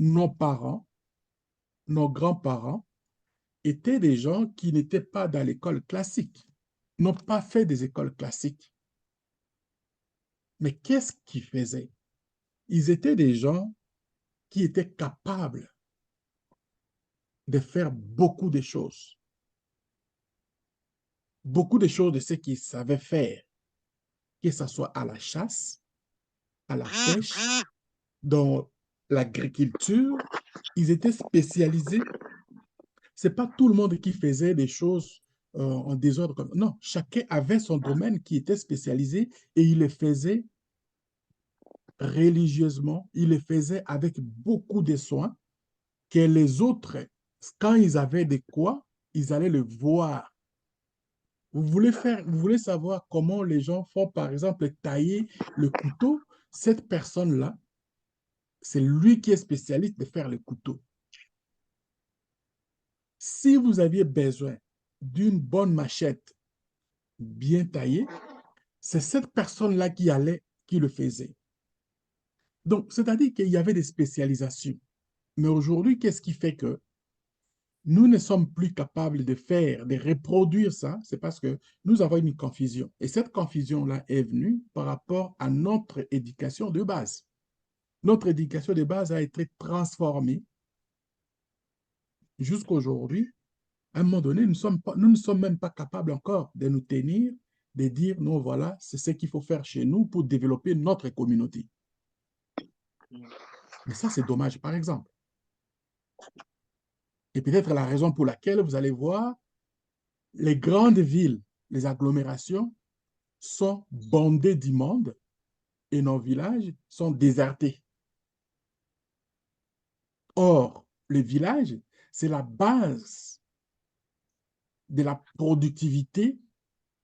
nos parents, nos grands-parents étaient des gens qui n'étaient pas dans l'école classique, n'ont pas fait des écoles classiques. Mais qu'est-ce qu'ils faisaient? Ils étaient des gens qui étaient capables de faire beaucoup de choses. Beaucoup de choses de ce qu'ils savaient faire, que ce soit à la chasse, à la pêche, dans l'agriculture, ils étaient spécialisés. Ce n'est pas tout le monde qui faisait des choses en désordre. Non, chacun avait son domaine qui était spécialisé et il le faisait religieusement, il le faisait avec beaucoup de soins que les autres, quand ils avaient de quoi, ils allaient le voir. Vous voulez savoir comment les gens font, par exemple, tailler le couteau? Cette personne-là, c'est lui qui est spécialiste de faire le couteau. Si vous aviez besoin d'une bonne machette bien taillée, c'est cette personne-là qui le faisait. Donc, c'est-à-dire qu'il y avait des spécialisations. Mais aujourd'hui, qu'est-ce qui fait que nous ne sommes plus capables de faire, de reproduire ça? C'est parce que nous avons une confusion. Et cette confusion-là est venue par rapport à notre éducation de base. Notre éducation de base a été transformée jusqu'à aujourd'hui. À un moment donné, nous ne sommes même pas capables encore de nous tenir, de dire, non, voilà, c'est ce qu'il faut faire chez nous pour développer notre communauté. Mais ça, c'est dommage, par exemple. Et peut-être la raison pour laquelle vous allez voir les grandes villes, les agglomérations sont bondées d'immondes et nos villages sont désertés. Or, le village, c'est la base de la productivité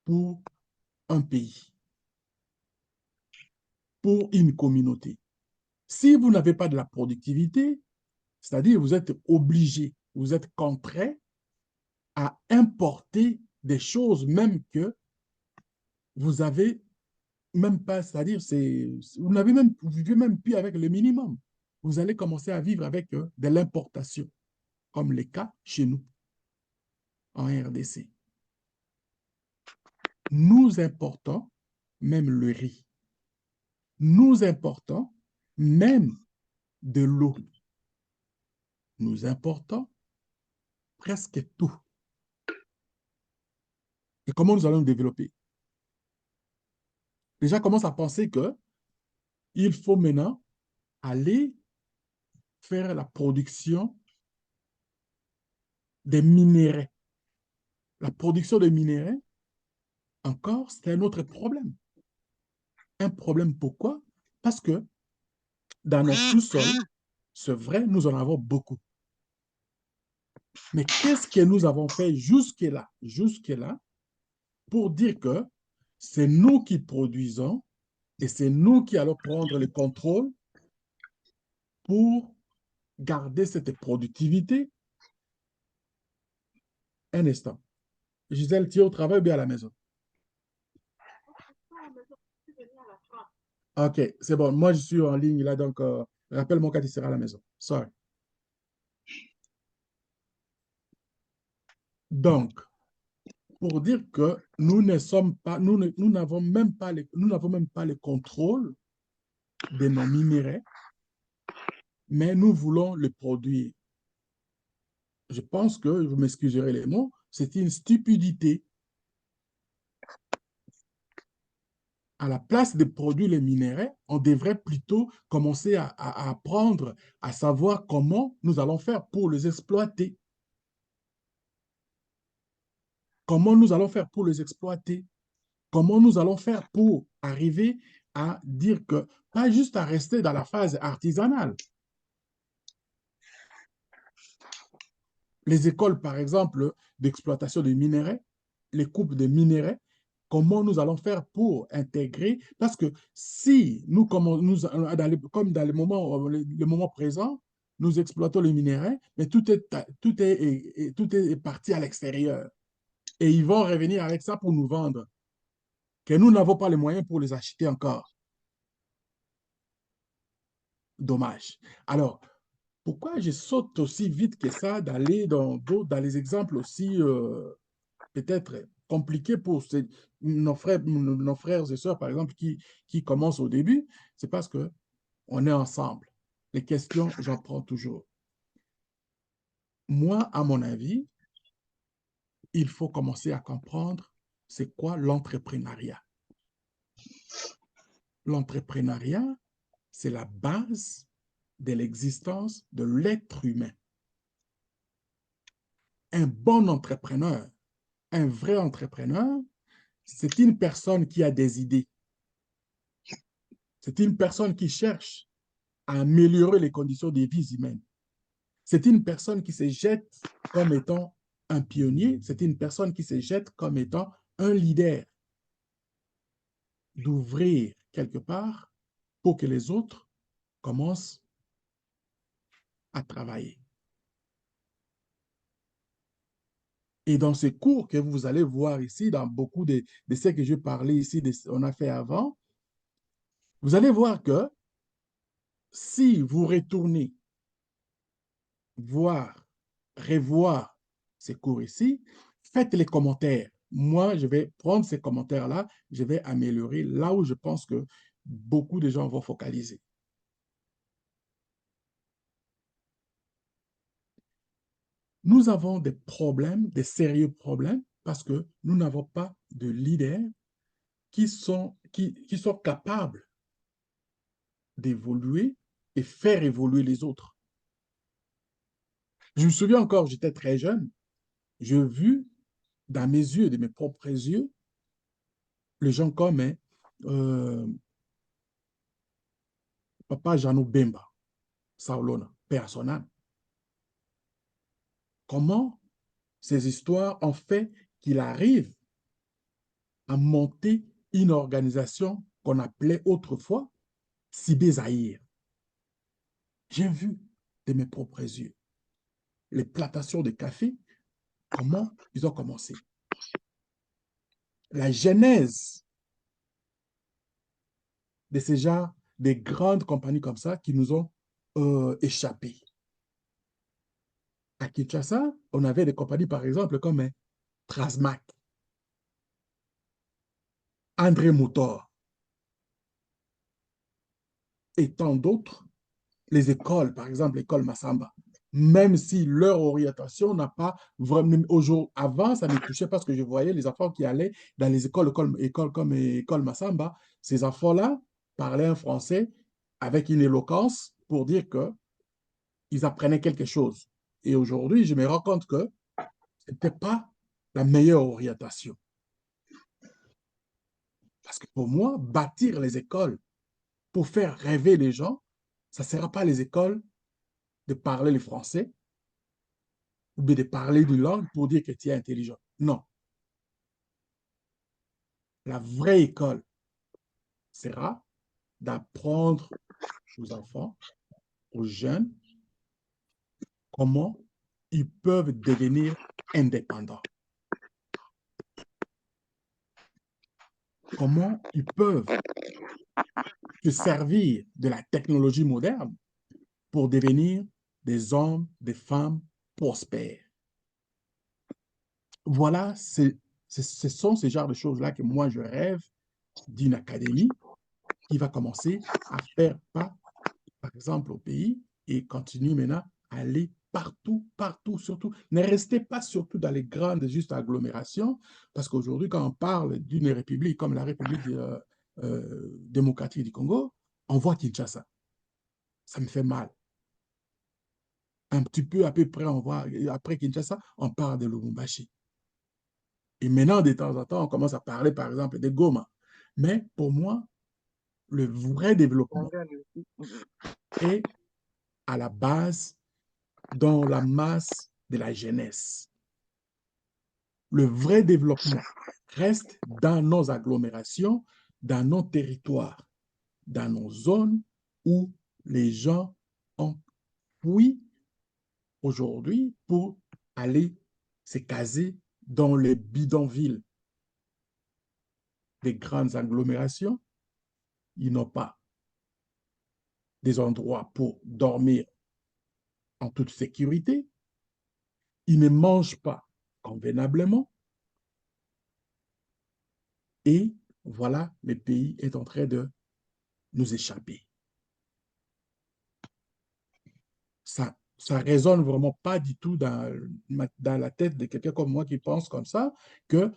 pour un pays, pour une communauté. Si vous n'avez pas de la productivité, c'est-à-dire vous êtes obligé, vous êtes contraint à importer des choses même que vous avez même pas, c'est-à-dire vous n'avez même, vous vivez même plus avec le minimum. Vous allez commencer à vivre avec de l'importation, comme le cas chez nous, en RDC. Nous importons même le riz. Nous importons même de l'eau. Nous importons presque tout. Et comment nous allons nous développer? Les gens commencent à penser qu'il faut maintenant aller faire la production des minéraux. La production de minéraux, encore, c'est un autre problème. Un problème pourquoi? Parce que dans nos sous-sols, c'est vrai, nous en avons beaucoup. Mais qu'est-ce que nous avons fait jusque-là, pour dire que c'est nous qui produisons et c'est nous qui allons prendre le contrôle pour garder cette productivité? Un instant. Gisèle, tu es au travail ou bien à la maison? OK, c'est bon. Moi, je suis en ligne là, donc rappelle-moi quand tu seras à la maison. Sorry. Donc, pour dire que nous ne sommes pas, nous n'avons même pas nous n'avons même pas le contrôle de nos minéraux, mais nous voulons le produire. Je pense que, vous m'excuserez les mots, c'est une stupidité. À la place de produire les minéraux, on devrait plutôt commencer à apprendre, à savoir comment nous allons faire pour les exploiter. Comment nous allons faire pour les exploiter? Comment nous allons faire pour arriver à dire que, pas juste à rester dans la phase artisanale. Les écoles, par exemple, d'exploitation de minéraux, les coupes de minéraux, comment nous allons faire pour intégrer, parce que si nous, comme dans le moment présent, nous exploitons les minéraux, mais tout est parti à l'extérieur. Et ils vont revenir avec ça pour nous vendre, que nous n'avons pas les moyens pour les acheter encore. Dommage. Alors, Pourquoi je saute aussi vite que ça d'aller dans les exemples aussi peut-être compliqués pour nos frères et sœurs, par exemple, qui commencent au début? C'est parce qu'on est ensemble. Les questions, j'en prends toujours. Moi, à mon avis, il faut commencer à comprendre c'est quoi l'entrepreneuriat. L'entrepreneuriat, c'est la base de l'existence de l'être humain. Un bon entrepreneur, un vrai entrepreneur, c'est une personne qui a des idées. C'est une personne qui cherche à améliorer les conditions des vies humaines. C'est une personne qui se jette comme étant un pionnier. C'est une personne qui se jette comme étant un leader, d'ouvrir quelque part pour que les autres commencent à travailler. Et dans ces cours que vous allez voir ici, dans beaucoup de ce que je parlais ici, on a fait avant, vous allez voir que si vous retournez voir, revoir ces cours ici, faites les commentaires. Moi, je vais prendre ces commentaires-là, je vais améliorer là où je pense que beaucoup de gens vont focaliser. Nous avons des problèmes, des sérieux problèmes, parce que nous n'avons pas de leaders qui sont capables d'évoluer et faire évoluer les autres. Je me souviens encore, j'étais très jeune, j'ai vu dans mes yeux, de mes propres yeux, les gens comme Papa Jeannot Bemba, Saolona, paix à son âme. Comment ces histoires ont fait qu'il arrive à monter une organisation qu'on appelait autrefois Sibé Zahir. J'ai vu de mes propres yeux les plantations de café, comment ils ont commencé. La genèse de ces genres, des grandes compagnies comme ça qui nous ont échappé. À Kinshasa, on avait des compagnies, par exemple, comme Trasmac, André Moutor et tant d'autres. Les écoles, par exemple, l'école Massamba, même si leur orientation n'a pas vraiment, avant, ça me touchait parce que je voyais les enfants qui allaient dans les écoles, comme école Massamba, ces enfants-là parlaient un français avec une éloquence pour dire qu'ils apprenaient quelque chose. Et aujourd'hui, je me rends compte que ce n'était pas la meilleure orientation. Parce que pour moi, bâtir les écoles pour faire rêver les gens, ça ne sera pas les écoles de parler le français ou bien de parler une langue pour dire que tu es intelligent. Non. La vraie école sera d'apprendre aux enfants, aux jeunes, comment ils peuvent devenir indépendants. Comment ils peuvent se servir de la technologie moderne pour devenir des hommes, des femmes prospères. Voilà, ce sont ces genres de choses-là que moi, je rêve d'une académie qui va commencer à faire pas, par exemple, au pays et continue maintenant à aller partout, partout, surtout. Ne restez pas surtout dans les grandes juste agglomérations, parce qu'aujourd'hui, quand on parle d'une république comme la République démocratique du Congo, on voit Kinshasa. Ça me fait mal. Un petit peu, à peu près, on voit, après Kinshasa, on parle de Lubumbashi. Et maintenant, de temps en temps, on commence à parler, par exemple, de Goma. Mais pour moi, le vrai développement est à la base dans la masse de la jeunesse. Le vrai développement reste dans nos agglomérations, dans nos territoires, dans nos zones où les gens ont fui aujourd'hui pour aller se caser dans les bidonvilles des grandes agglomérations. Ils n'ont pas des endroits pour dormir en toute sécurité. Ils ne mangent pas convenablement. Et voilà, le pays est en train de nous échapper. Ça résonne vraiment pas du tout dans la tête de quelqu'un comme moi qui pense comme ça, que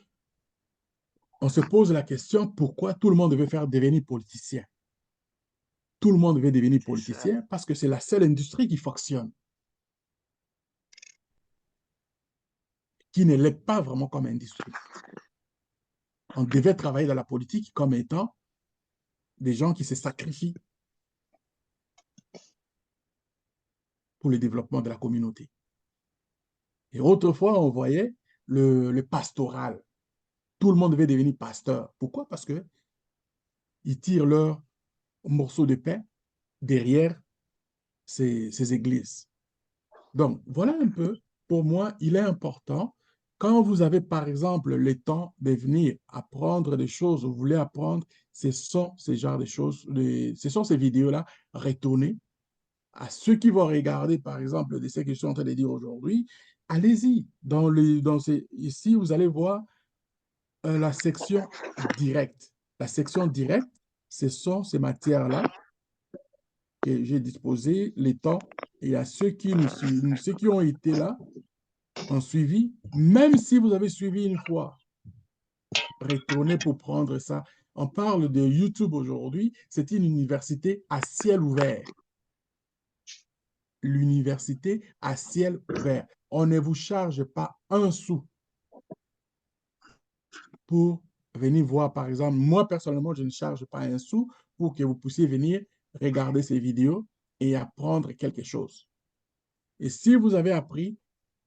on se pose la question pourquoi tout le monde veut faire devenir politicien. Tout le monde veut devenir C'est ça. politicien parce que c'est la seule industrie qui fonctionne, qui ne l'est pas vraiment comme industrie. On devait travailler dans la politique comme étant des gens qui se sacrifient pour le développement de la communauté. Et autrefois, on voyait le pastoral. Tout le monde veut devenir pasteur. Pourquoi? Parce qu'ils tirent leur morceau de pain derrière ces églises. Donc, voilà un peu, pour moi, il est important, quand vous avez, par exemple, le temps de venir apprendre des choses, vous voulez apprendre, ce sont ces genres de choses, ce sont ces vidéos-là, retournez. À ceux qui vont regarder, par exemple, de ce que je suis en train de dire aujourd'hui, allez-y. Ici, vous allez voir la section directe. La section directe, ce sont ces matières-là que j'ai disposées, les temps, et à ceux qui nous suivent, ceux qui ont été là, ont suivi, même si vous avez suivi une fois, retournez pour prendre ça. On parle de YouTube aujourd'hui, c'est une université à ciel ouvert. L'université à ciel ouvert. On ne vous charge pas un sou pour venir voir, par exemple, moi personnellement, je ne charge pas un sou pour que vous puissiez venir regarder ces vidéos et apprendre quelque chose. Et si vous avez appris,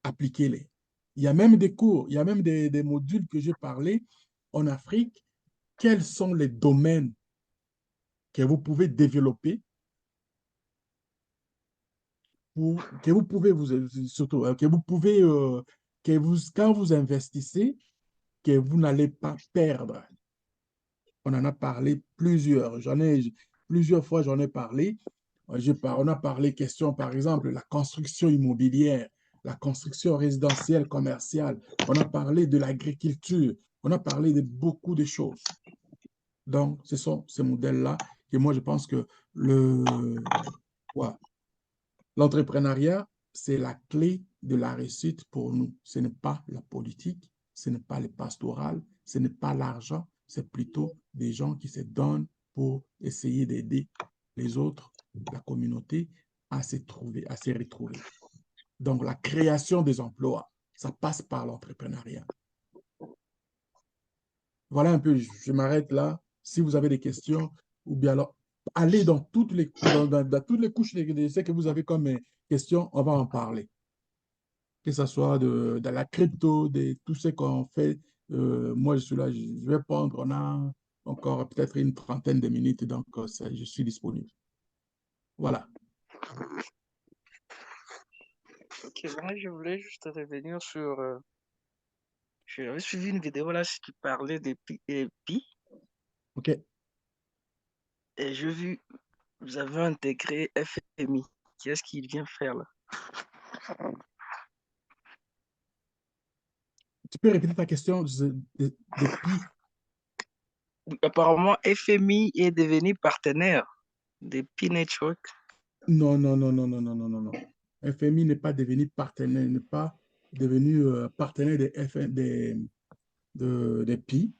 appliquez-les. Il y a même des cours, il y a même des modules que j'ai parlé en Afrique. Quels sont les domaines que vous pouvez développer que vous pouvez surtout, que vous pouvez, quand vous investissez, que vous n'allez pas perdre. On en a parlé plusieurs fois, j'en ai parlé. On a parlé question, par exemple, la construction immobilière, la construction résidentielle, commerciale. On a parlé de l'agriculture. On a parlé de beaucoup de choses. Donc, ce sont ces modèles-là que moi, je pense que ouais, l'entrepreneuriat, c'est la clé de la réussite pour nous. Ce n'est pas la politique, ce n'est pas le pastoral, ce n'est pas l'argent, c'est plutôt des gens qui se donnent pour essayer d'aider les autres, la communauté, à se trouver, à se retrouver. Donc, la création des emplois, ça passe par l'entrepreneuriat. Voilà un peu, je m'arrête là. Si vous avez des questions, ou bien alors, allez dans toutes les couches de ce que vous avez comme questions, on va en parler. Que ce soit de la crypto, de tout ce qu'on fait. Moi, je suis là, je vais prendre, on a encore peut-être une trentaine de minutes, donc je suis disponible. Voilà. Ok, moi je voulais juste revenir sur. J'avais suivi une vidéo là qui parlait des pi OK. et j'ai vu, vous avez intégré FMI. Qu'est-ce qu'il vient faire là? Tu peux répéter ta question de Pi? Apparemment, FMI est devenu partenaire de Pi Network. Non, non, non, non, non, non, non, non, non. FMI n'est pas devenu partenaire, n'est pas devenu partenaire des Pi.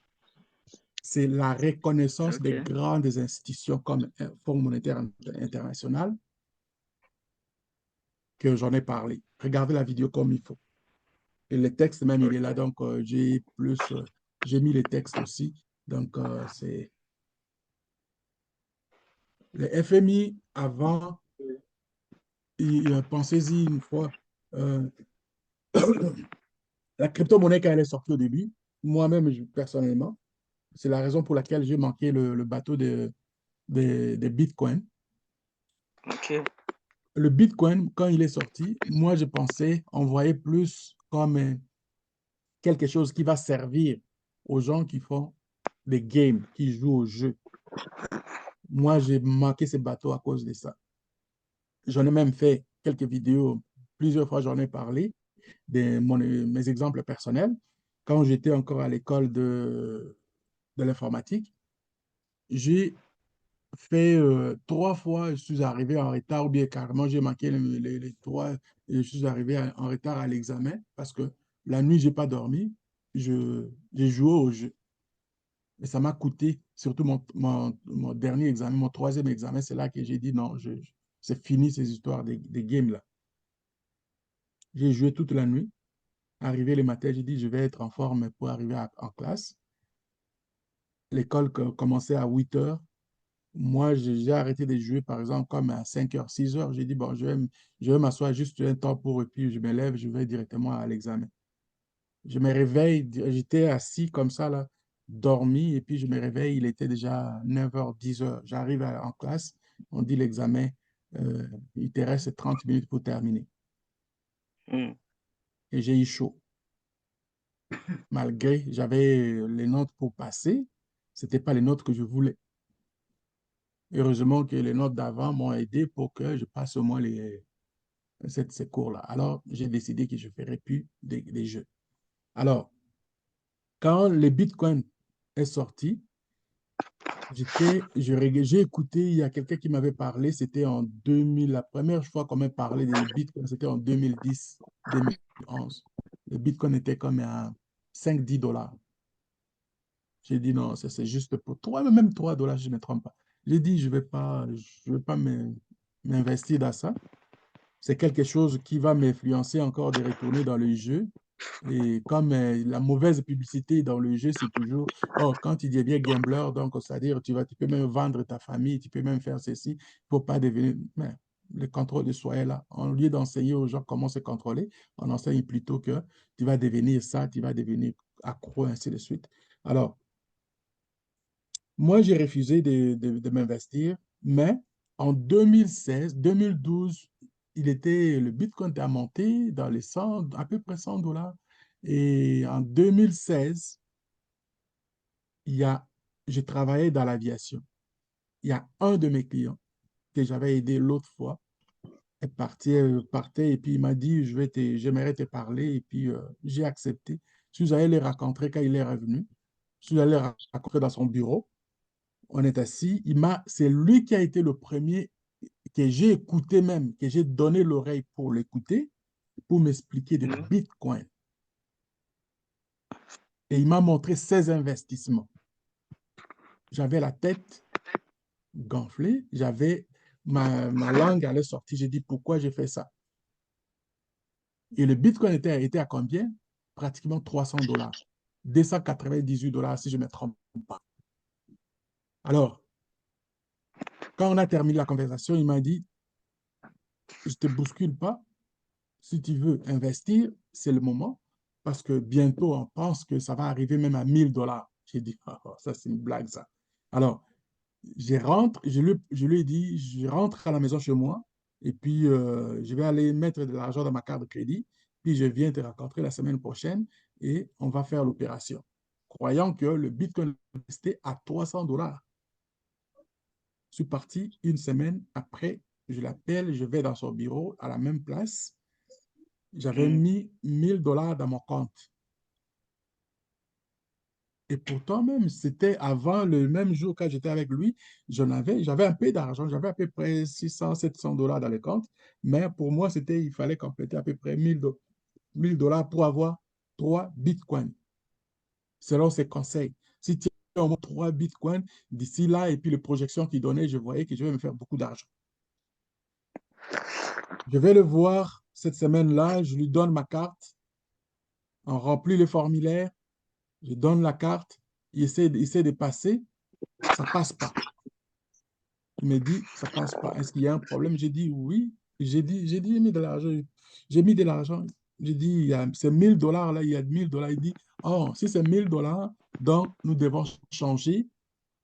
C'est la reconnaissance des Ok, grandes institutions comme Fonds monétaire international que j'en ai parlé. Regardez la vidéo comme il faut. Et le texte même, il est là. ok, Donc, j'ai mis les textes aussi. Donc, le FMI, avant, pensez-y une fois, euh, la crypto-monnaie, quand elle est sortie au début, moi-même, personnellement, c'est la raison pour laquelle j'ai manqué le bateau de Bitcoin. ok. Le Bitcoin, quand il est sorti, moi, je pensais, on voyait plus comme quelque chose qui va servir aux gens qui font des games, qui jouent au jeu. Moi, j'ai manqué ce bateau à cause de ça. J'en ai même fait quelques vidéos, plusieurs fois j'en ai parlé, mes exemples personnels. Quand j'étais encore à l'école de l'informatique, j'ai fait 3 fois, je suis arrivé en retard, ou bien carrément, j'ai manqué les trois, et je suis arrivé en retard à l'examen parce que la nuit, j'ai pas dormi, j'ai joué au jeu. Et ça m'a coûté, surtout mon dernier examen, mon troisième examen, c'est là que j'ai dit non, c'est fini ces histoires des games là. J'ai joué toute la nuit. Arrivé le matin, j'ai dit je vais être en forme pour arriver en classe. L'école commençait à 8 heures. Moi, j'ai arrêté de jouer, par exemple, comme à 5 heures, 6 heures. J'ai dit, bon, je vais m'asseoir juste un temps pour, et puis je me lève, je vais directement à l'examen. Je me réveille, j'étais assis comme ça, là, dormi, et puis je me réveille, il était déjà 9 heures, 10 heures. J'arrive en classe, on dit l'examen, il te reste 30 minutes pour terminer. Mm. Et j'ai eu chaud. Malgré, j'avais les notes pour passer, ce n'était pas les notes que je voulais. Heureusement que les notes d'avant m'ont aidé pour que je passe au moins ces cours-là. Alors, j'ai décidé que je ne ferai plus des jeux. Alors, quand le Bitcoin est sorti, j'ai écouté, il y a quelqu'un qui m'avait parlé, c'était en 2000, la première fois qu'on m'a parlé des Bitcoins, c'était en 2010, 2011. Le Bitcoin était comme à 5-10 $. J'ai dit non, c'est juste pour 3, même 3 $, si je ne me trompe pas. J'ai dit, je vais pas m'investir dans ça. C'est quelque chose qui va m'influencer encore de retourner dans le jeu. Et comme la mauvaise publicité dans le jeu, c'est toujours, oh, quand tu deviens gambler, donc, c'est-à-dire, tu peux même vendre ta famille, tu peux même faire ceci, il ne faut pas devenir, mais le contrôle de soi est là. Au lieu d'enseigner aux gens comment se contrôler, on enseigne plutôt que tu vas devenir ça, tu vas devenir accro, ainsi de suite. Alors, moi, j'ai refusé de m'investir, mais en 2016, 2012, le Bitcoin a monté dans les 100, à peu près 100 $. Et en 2016, il y a, je travaillais dans l'aviation. Il y a un de mes clients que j'avais aidé l'autre fois, partait et puis il m'a dit, j'aimerais te parler. Et puis j'ai accepté. Je suis allé le rencontrer quand il est revenu. Je suis allé le rencontrer dans son bureau. On est assis. C'est lui qui a été le premier que j'ai écouté même, que j'ai donné l'oreille pour l'écouter, pour m'expliquer de Mm. Bitcoin. Et il m'a montré ses investissements. J'avais la tête gonflée, ma langue allait sortir. J'ai dit, pourquoi j'ai fait ça? Et le Bitcoin était à combien? Pratiquement 300 $. 298 $ si je ne me trompe pas. Alors, quand on a terminé la conversation, il m'a dit, je ne te bouscule pas. Si tu veux investir, c'est le moment. Parce que bientôt, on pense que ça va arriver même à 1000 $. J'ai dit, oh, ça c'est une blague ça. Alors, je lui ai dit, je rentre à la maison chez moi et puis je vais aller mettre de l'argent dans ma carte de crédit, puis je viens te rencontrer la semaine prochaine et on va faire l'opération. Croyant que le Bitcoin restait à 300 $. Je suis parti une semaine après, je l'appelle, je vais dans son bureau à la même place. J'avais Mm. mis 1000 $ dans mon compte. Et pourtant même, c'était avant le même jour quand j'étais avec lui, j'avais un peu d'argent, j'avais à peu près 600, 700 $ dans le compte, mais pour moi, il fallait compléter à peu près 1000 $ pour avoir 3 bitcoins, selon ses conseils. Si tu as au moins 3 bitcoins d'ici là, et puis les projections qu'il donnait, je voyais que je vais me faire beaucoup d'argent. Je vais le voir cette semaine-là, je lui donne ma carte, on remplit le formulaire, je donne la carte, il essaie de passer, ça passe pas. Il me dit, ça passe pas. Est-ce qu'il y a un problème? J'ai dit oui. J'ai mis de l'argent. J'ai mis de l'argent. J'ai dit, c'est 1000 $ là, il y a 1000 $. Il dit, oh, si c'est 1000 $, donc nous devons changer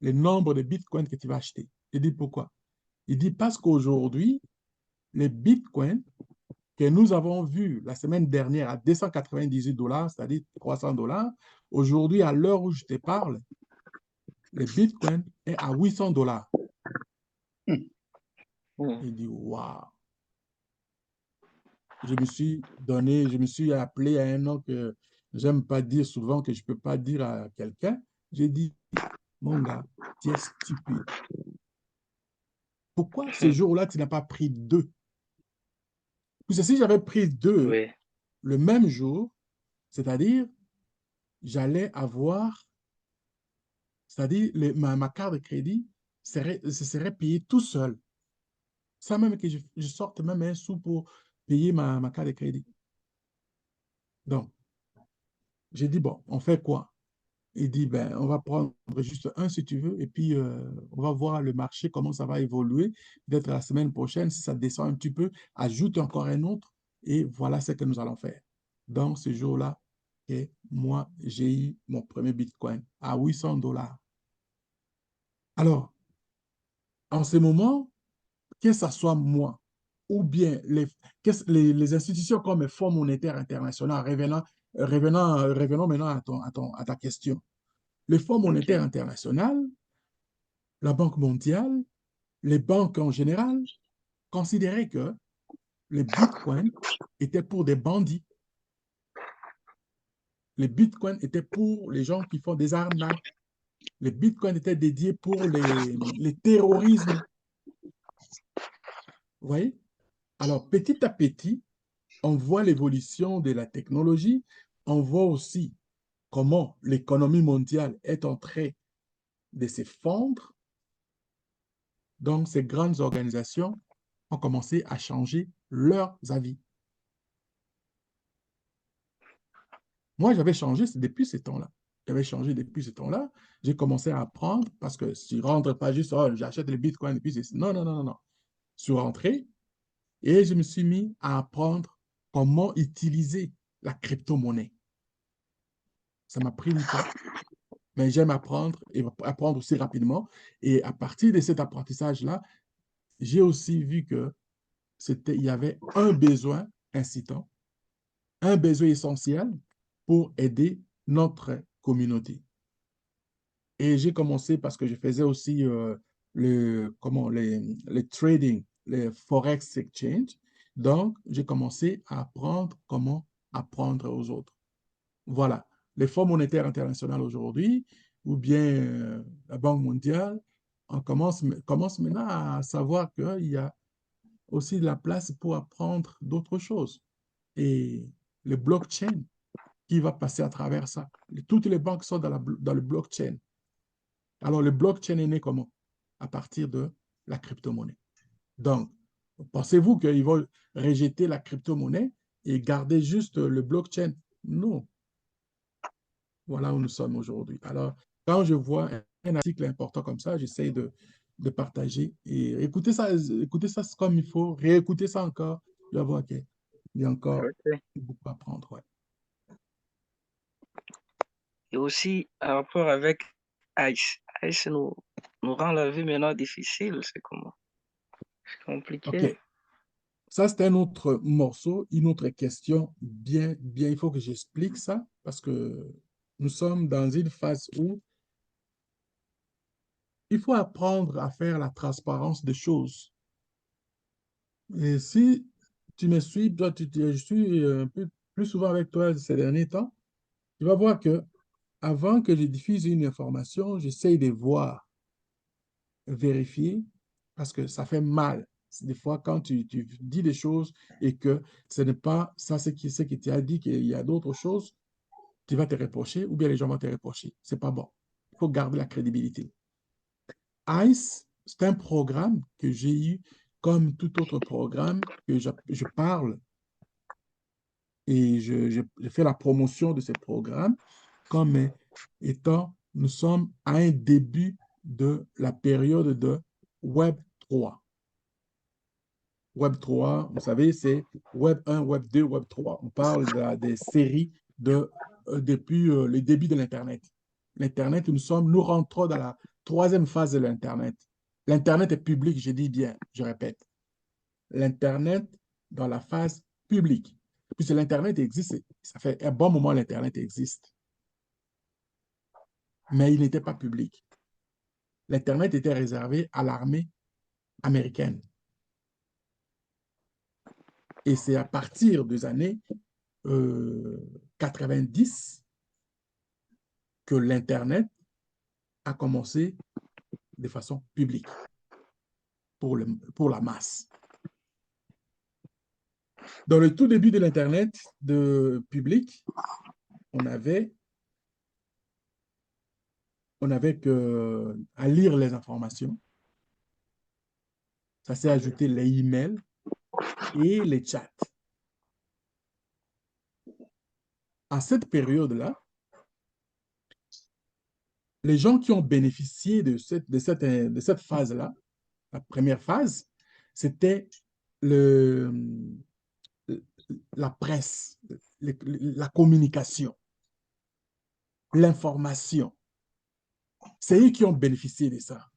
le nombre de bitcoins que tu vas acheter. J'ai dit, pourquoi? Il dit, parce qu'aujourd'hui, les bitcoins que nous avons vus la semaine dernière à 298 $, c'est-à-dire 300 $, aujourd'hui, à l'heure où je te parle, le bitcoin est à 800 $. Mm. Il dit, waouh. je me suis donné, je me suis appelé à un nom que j'aime pas dire souvent, que je peux pas dire à quelqu'un. J'ai dit, mon gars, tu es stupide. Pourquoi ce jour-là, tu n'as pas pris deux? Puis si j'avais pris deux Oui, le même jour, c'est-à-dire, j'allais avoir, c'est-à-dire, ma carte de crédit se serait payée tout seul, sans même que je sorte même un sou pour payer ma carte de crédit. Donc, j'ai dit, bon, on fait quoi? Il dit, ben, on va prendre juste un si tu veux, et puis on va voir le marché, comment ça va évoluer. Peut-être la semaine prochaine, si ça descend un petit peu, ajoute encore un autre, et voilà ce que nous allons faire. Donc, ce jour-là, et moi, j'ai eu mon premier Bitcoin à 800 dollars. Alors, en ce moment, que ce soit moi ou bien les institutions comme le Fonds monétaire international, revenons maintenant à ta question. Le Fonds monétaire ok. international, la Banque mondiale, les banques en général considéraient que les bitcoins étaient pour des bandits. Les bitcoins étaient pour les gens qui font des arnaques. Les bitcoins étaient dédiés pour les terrorismes. Vous voyez? Alors, petit à petit, on voit l'évolution de la technologie. On voit aussi comment l'économie mondiale est en train de s'effondrer. Donc, ces grandes organisations ont commencé à changer leurs avis. Moi, j'avais changé depuis ce temps-là. J'avais changé depuis ce temps-là. J'ai commencé à apprendre parce que je ne rentre pas juste, oh, j'achète les bitcoins et puis c'est... Non, non, non, non, non. Je suis rentré et je me suis mis à apprendre comment utiliser la crypto-monnaie. Ça m'a pris du temps, mais j'aime apprendre et apprendre aussi rapidement. Et à partir de cet apprentissage-là, j'ai aussi vu que il y avait un besoin incitant, un besoin essentiel pour aider notre communauté. Et j'ai commencé parce que je faisais aussi les trading, les forex exchange. Donc, j'ai commencé à apprendre comment apprendre aux autres. Voilà. Les Fonds monétaires internationaux aujourd'hui, ou bien la Banque mondiale, on commence maintenant à savoir qu'il y a aussi de la place pour apprendre d'autres choses. Et le blockchain qui va passer à travers ça. Toutes les banques sont dans le blockchain. Alors, le blockchain est né comment? À partir de la crypto-monnaie. Donc, pensez-vous qu'ils vont rejeter la crypto-monnaie et garder juste le blockchain? Non. Voilà où nous sommes aujourd'hui. Alors, quand je vois un article important comme ça, j'essaie de partager et écouter ça comme il faut, réécouter ça encore. Je vais voir qu'il y a encore Ok. beaucoup à apprendre. Ouais. Et aussi, en rapport avec Ice. Ice nous rend la vie maintenant difficile, c'est comment? C'est compliqué. OK. Ça, c'est un autre morceau, une autre question. Bien, bien, il faut que j'explique ça parce que nous sommes dans une phase où il faut apprendre à faire la transparence des choses. Et si tu me suis, toi, je suis un peu plus souvent avec toi ces derniers temps, tu vas voir que avant que je diffuse une information, j'essaye de voir, vérifier, parce que ça fait mal. Des fois, quand tu dis des choses et que ce n'est pas ça ce qui t'a dit, qu'il y a d'autres choses, tu vas te reprocher ou bien les gens vont te reprocher. C'est pas bon. Il faut garder la crédibilité. ICE, c'est un programme que j'ai eu comme tout autre programme que je parle et je fais la promotion de ce programme comme étant, nous sommes à un début de la période de Web 3. Web 3, vous savez, c'est Web 1, Web 2, Web 3. On parle des séries depuis le début de l'Internet. L'Internet, nous rentrons dans la troisième phase de l'Internet. L'Internet est public, je dis bien, je répète. L'Internet dans la phase publique. Puisque l'Internet existe, ça fait un bon moment que l'Internet existe, mais il n'était pas public. L'Internet était réservé à l'armée américaine. Et c'est à partir des années 90 que l'Internet a commencé de façon publique pour la masse. Dans le tout début de l'Internet de public, on avait qu'à lire les informations. Ça s'est ajouté les emails et les chats. À cette période-là, les gens qui ont bénéficié de cette phase-là, la première phase, c'était la presse, la communication, l'information. C'est eux qui ont bénéficié de ça.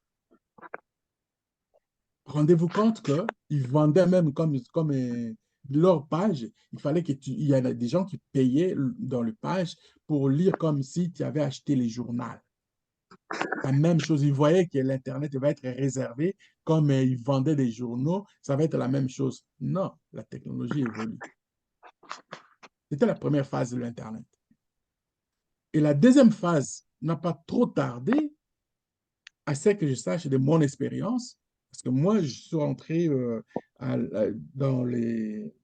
Rendez-vous compte qu'ils vendaient même comme leur page. Il fallait il y a des gens qui payaient dans le page pour lire comme si tu avais acheté les journaux. La même chose, ils voyaient que l'Internet va être réservé, comme ils vendaient des journaux, ça va être la même chose. Non, la technologie évolue. C'était la première phase de l'Internet. Et la deuxième phase n'a pas trop tardé, à ce que je sache de mon expérience, parce que moi, je suis rentré dans les...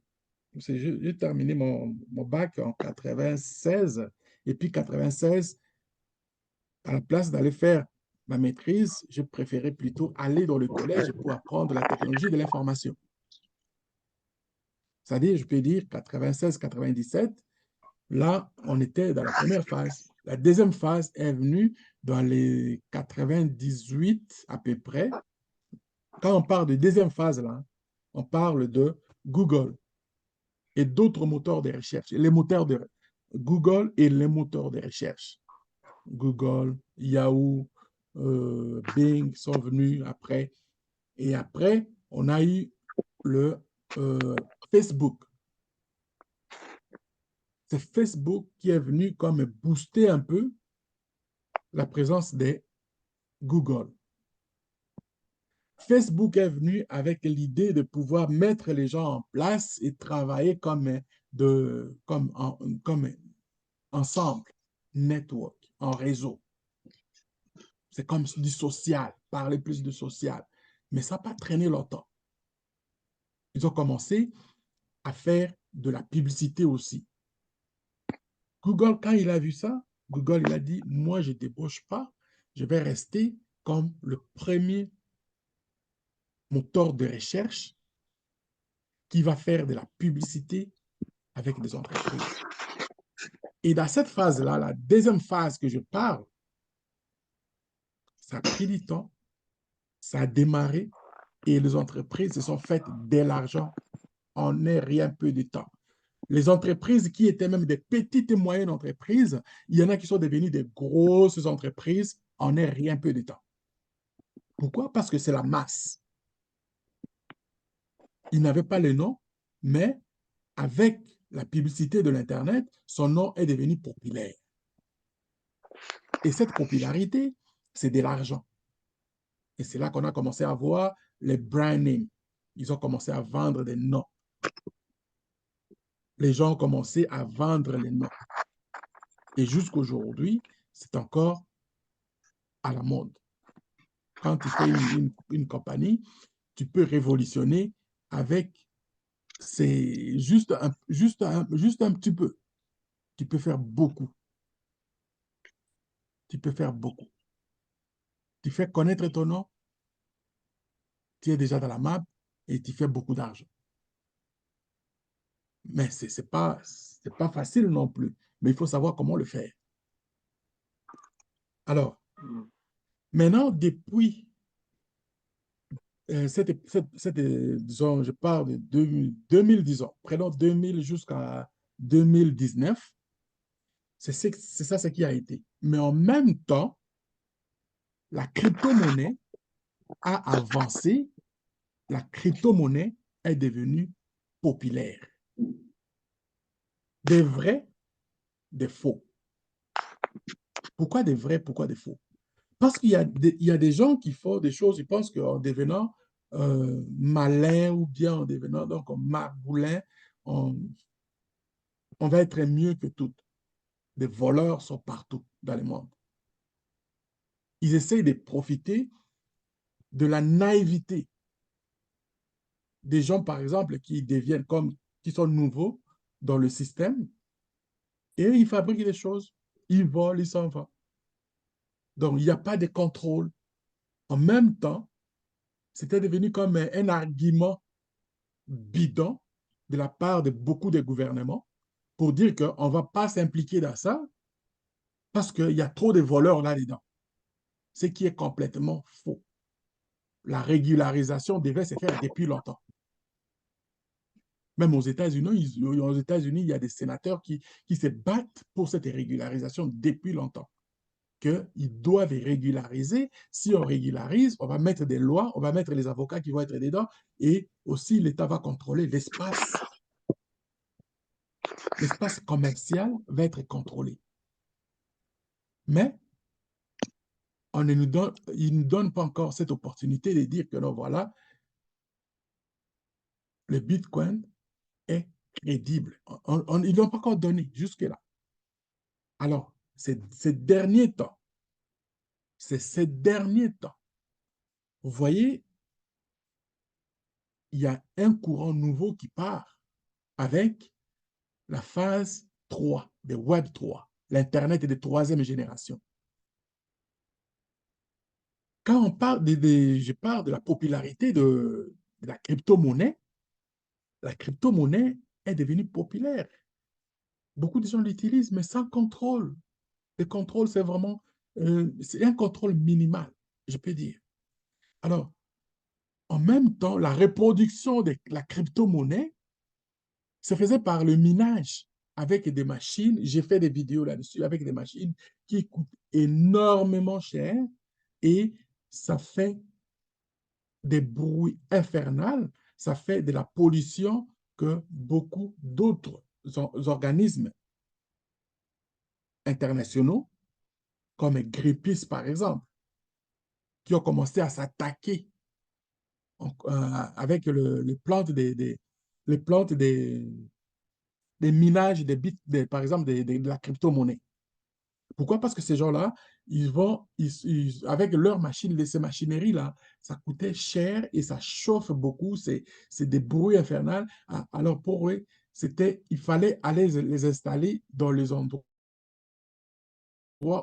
J'ai terminé mon bac en 96, et puis 96, à la place d'aller faire ma maîtrise, j'ai préféré plutôt aller dans le collège pour apprendre la technologie de l'information. C'est-à-dire, je peux dire 96-97, là, on était dans la première phase. La deuxième phase est venue dans les 98 à peu près. Quand on parle de deuxième phase, là, on parle de Google et d'autres moteurs de recherche. Les moteurs de Google et les moteurs de recherche. Google, Yahoo, Bing sont venus après. Et après, on a eu le Facebook. C'est Facebook qui est venu comme booster un peu la présence de Google. Facebook est venu avec l'idée de pouvoir mettre les gens en place et travailler comme ensemble, network, en réseau. C'est comme du social, parler plus de social. Mais ça n'a pas traîné longtemps. Ils ont commencé à faire de la publicité aussi. Google, quand il a vu ça, Google, il a dit, moi, je ne débauche pas, je vais rester comme le premier moteur de recherche qui va faire de la publicité avec des entreprises. Et dans cette phase-là, la deuxième phase que je parle, ça a pris du temps, ça a démarré et les entreprises se sont faites de l'argent en rien peu de temps. Les entreprises qui étaient même des petites et moyennes entreprises, il y en a qui sont devenues des grosses entreprises en rien peu de temps. Pourquoi? Parce que c'est la masse. Ils n'avaient pas le nom, mais avec la publicité de l'Internet, son nom est devenu populaire. Et cette popularité, c'est de l'argent. Et c'est là qu'on a commencé à voir les brand names. Ils ont commencé à vendre des noms. Les gens ont commencé à vendre les noms. Et jusqu'aujourd'hui, c'est encore à la mode. Quand tu fais une compagnie, tu peux révolutionner avec, c'est juste un petit peu. Tu peux faire beaucoup. Tu peux faire beaucoup. Tu fais connaître ton nom, tu es déjà dans la map et tu fais beaucoup d'argent. Mais ce n'est pas facile non plus. Mais il faut savoir comment le faire. Alors, maintenant, depuis disons, je parle de 2000, disons, prenons 2000 jusqu'à 2019, c'est ça ce qui a été. Mais en même temps, la crypto-monnaie a avancé, la crypto-monnaie est devenue populaire. Des vrais, des faux. Pourquoi des vrais, pourquoi des faux? Parce qu'il y a des gens qui font des choses, ils pensent qu'en devenant malin ou bien en devenant donc margoulin, on, on va être mieux que toutes. Des voleurs sont partout dans le monde. Ils essayent de profiter de la naïveté des gens, par exemple, qui deviennent comme, qui sont nouveaux dans le système, et ils fabriquent des choses. Ils volent, ils s'en vont. Donc, il n'y a pas de contrôle. En même temps, c'était devenu comme un argument bidon de la part de beaucoup de gouvernements pour dire qu'on ne va pas s'impliquer dans ça parce qu'il y a trop de voleurs là-dedans, ce qui est complètement faux. La régularisation devait se faire depuis longtemps. Même aux États-Unis, il y a des sénateurs qui se battent pour cette régularisation depuis longtemps. Qu'ils doivent régulariser. Si on régularise, on va mettre des lois, on va mettre les avocats qui vont être dedans et aussi l'État va contrôler l'espace. L'espace commercial va être contrôlé. Mais il ne nous donne pas encore cette opportunité de dire que non, voilà, le Bitcoin est crédible. Ils ne l'ont pas encore donné jusque-là. Alors, ces derniers temps, vous voyez, il y a un courant nouveau qui part avec la phase 3 de Web 3, l'Internet de troisième génération. Quand on parle je parle de la popularité de la crypto-monnaie est devenue populaire. Beaucoup de gens l'utilisent, mais sans contrôle. Le contrôle, c'est vraiment c'est un contrôle minimal, je peux dire. Alors, en même temps, la reproduction de la crypto-monnaie se faisait par le minage avec des machines. J'ai fait des vidéos là-dessus avec des machines qui coûtent énormément cher et ça fait des bruits infernaux, ça fait de la pollution que beaucoup d'autres organismes internationaux, comme Greenpeace par exemple, qui ont commencé à s'attaquer avec les plantes les plantes des minages par exemple de la crypto-monnaie. Pourquoi? Parce que ces gens-là, avec leurs machines, ces machineries-là, ça coûtait cher et ça chauffe beaucoup, c'est des bruits infernaux. Alors pour eux, il fallait aller les installer dans les endroits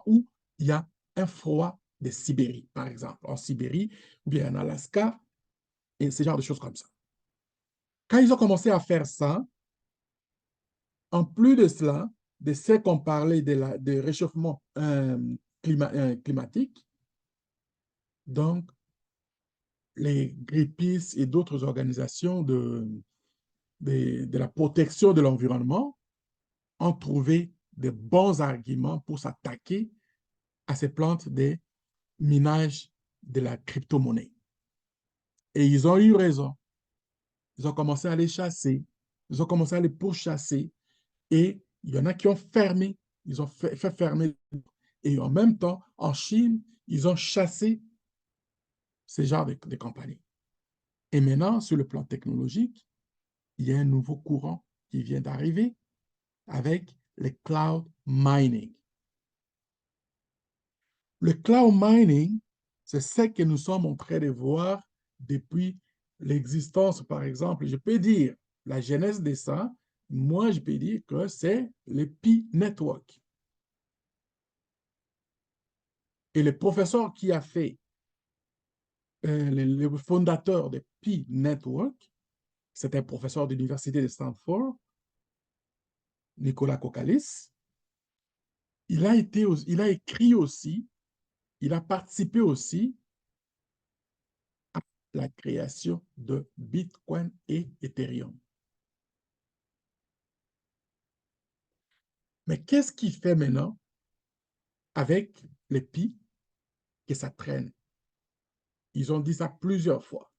où il y a un froid de Sibérie, par exemple, en Sibérie ou bien en Alaska, et ce genre de choses comme ça. Quand ils ont commencé à faire ça, en plus de cela, de ce qu'on parlait de réchauffement climatique, donc les Greenpeace et d'autres organisations de la protection de l'environnement ont trouvé de bons arguments pour s'attaquer à ces plantes de minage de la crypto-monnaie. Et ils ont eu raison. Ils ont commencé à les chasser. Ils ont commencé à les pourchasser. Et il y en a qui ont fermé. Ils ont fait fermer. Et en même temps, en Chine, ils ont chassé ces genres de compagnies. Et maintenant, sur le plan technologique, il y a un nouveau courant qui vient d'arriver avec le cloud mining. Le cloud mining, c'est ce que nous sommes en train de voir depuis l'existence, par exemple, je peux dire la genèse de ça, moi je peux dire que c'est le Pi Network. Et le professeur qui a fait, le fondateur de Pi Network, c'est un professeur de l'Université de Stanford, Nicolas Kokalis. Il a écrit aussi, il a participé aussi à la création de Bitcoin et Ethereum. Mais qu'est-ce qu'il fait maintenant avec les Pi que ça traîne? Ils ont dit ça plusieurs fois.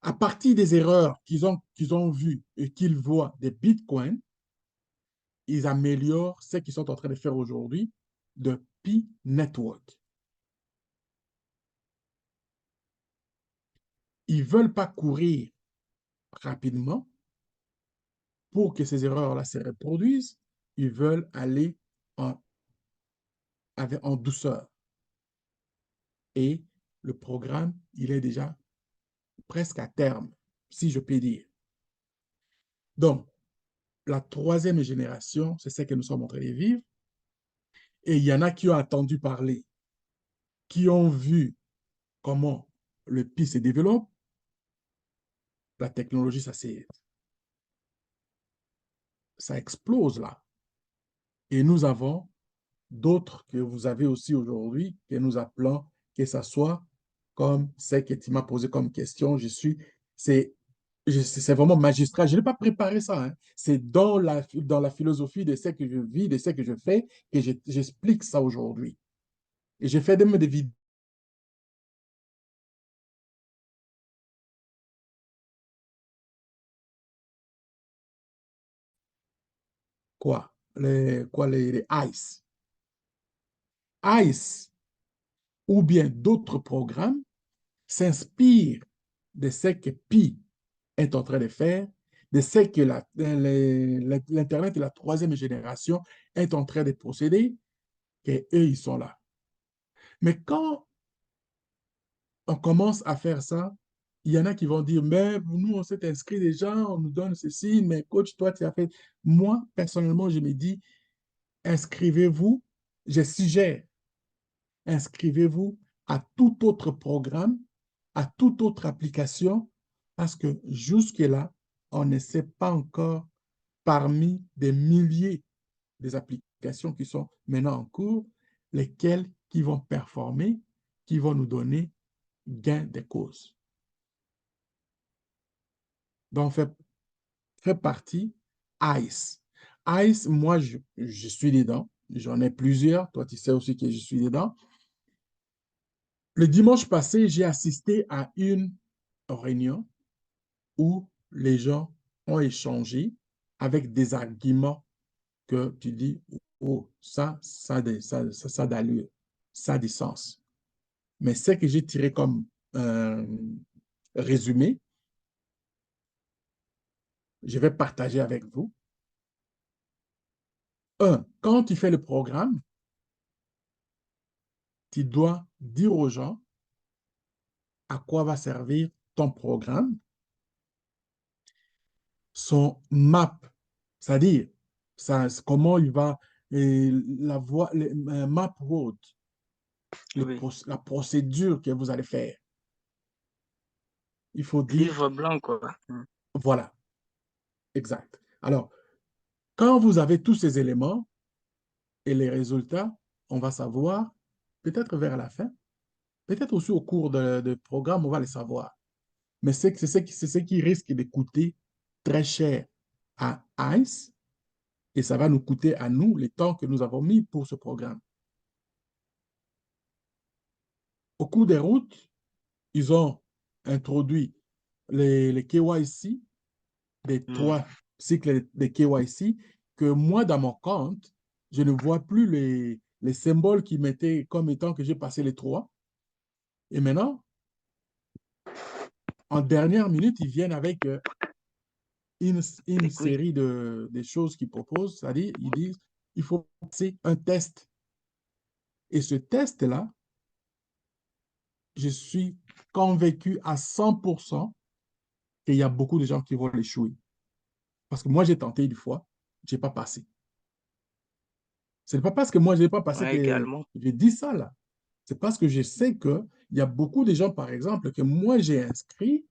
À partir des erreurs qu'ils ont vues et qu'ils voient des Bitcoins, ils améliorent ce qu'ils sont en train de faire aujourd'hui de Pi Network. ils ne veulent pas courir rapidement pour que ces erreurs-là se reproduisent. Ils veulent aller en, en douceur. Et le programme, il est déjà presque à terme, si je peux dire. Donc, la troisième génération, c'est celle que nous sommes en train de vivre. Et il y en a qui ont entendu parler, qui ont vu comment le pays se développe. La technologie, ça explose là. Et nous avons d'autres que vous avez aussi aujourd'hui, que nous appelons, que ce soit comme celle que tu m'as posée comme question. C'est vraiment magistral. Je n'ai pas préparé ça, hein. C'est dans la philosophie de ce que je vis, de ce que je fais, que j'explique ça aujourd'hui. Et j'ai fait des vidéos. Les ICE. ICE ou bien d'autres programmes s'inspirent de ce que Pi est en train de faire, de ce que l'Internet de la troisième génération est en train de procéder, et eux, ils sont là. Mais quand on commence à faire ça, il y en a qui vont dire, mais nous, on s'est inscrit déjà, on nous donne ceci, mais coach, toi, tu as fait. Moi, personnellement, je me dis, inscrivez-vous, je suggère, inscrivez-vous à tout autre programme, à toute autre application, parce que jusque-là, on ne sait pas encore parmi des milliers des applications qui sont maintenant en cours, lesquelles qui vont performer, qui vont nous donner gain de cause. Donc, fait partie ICE. ICE, moi, je suis dedans. J'en ai plusieurs. Toi, tu sais aussi que je suis dedans. Le dimanche passé, j'ai assisté à une réunion où les gens ont échangé avec des arguments que tu dis, oh, ça d'allure, ça a du sens. Mais ce que j'ai tiré comme résumé, je vais partager avec vous. Un, quand tu fais le programme, tu dois dire aux gens à quoi va servir ton programme, son map, c'est-à-dire comment il va, la voie, map road, Oui. la procédure que vous allez faire. Il faut dire, Livre blanc, quoi. voilà, exact. Alors, quand vous avez tous ces éléments et les résultats, on va savoir, peut-être vers la fin, peut-être aussi au cours de programme, on va les savoir. Mais c'est ce qui risque de coûter très cher à ICE et ça va nous coûter à nous le temps que nous avons mis pour ce programme. Au cours des routes, ils ont introduit les KYC, des trois cycles de KYC, que moi, dans mon compte, je ne vois plus les symboles qui mettaient comme étant que j'ai passé les trois. Et maintenant, en dernière minute, ils viennent avec une Les quiz. série de choses qu'ils proposent, c'est-à-dire, ils disent, il faut passer un test. Et ce test-là, je suis convaincu à 100% qu'il y a beaucoup de gens qui vont l'échouer. Parce que moi, j'ai tenté une fois, je n'ai pas passé. Ce n'est pas parce que moi, je n'ai pas passé Ouais, que également. je dis ça là. C'est parce que je sais qu'il y a beaucoup de gens, par exemple, que moi, j'ai inscrit,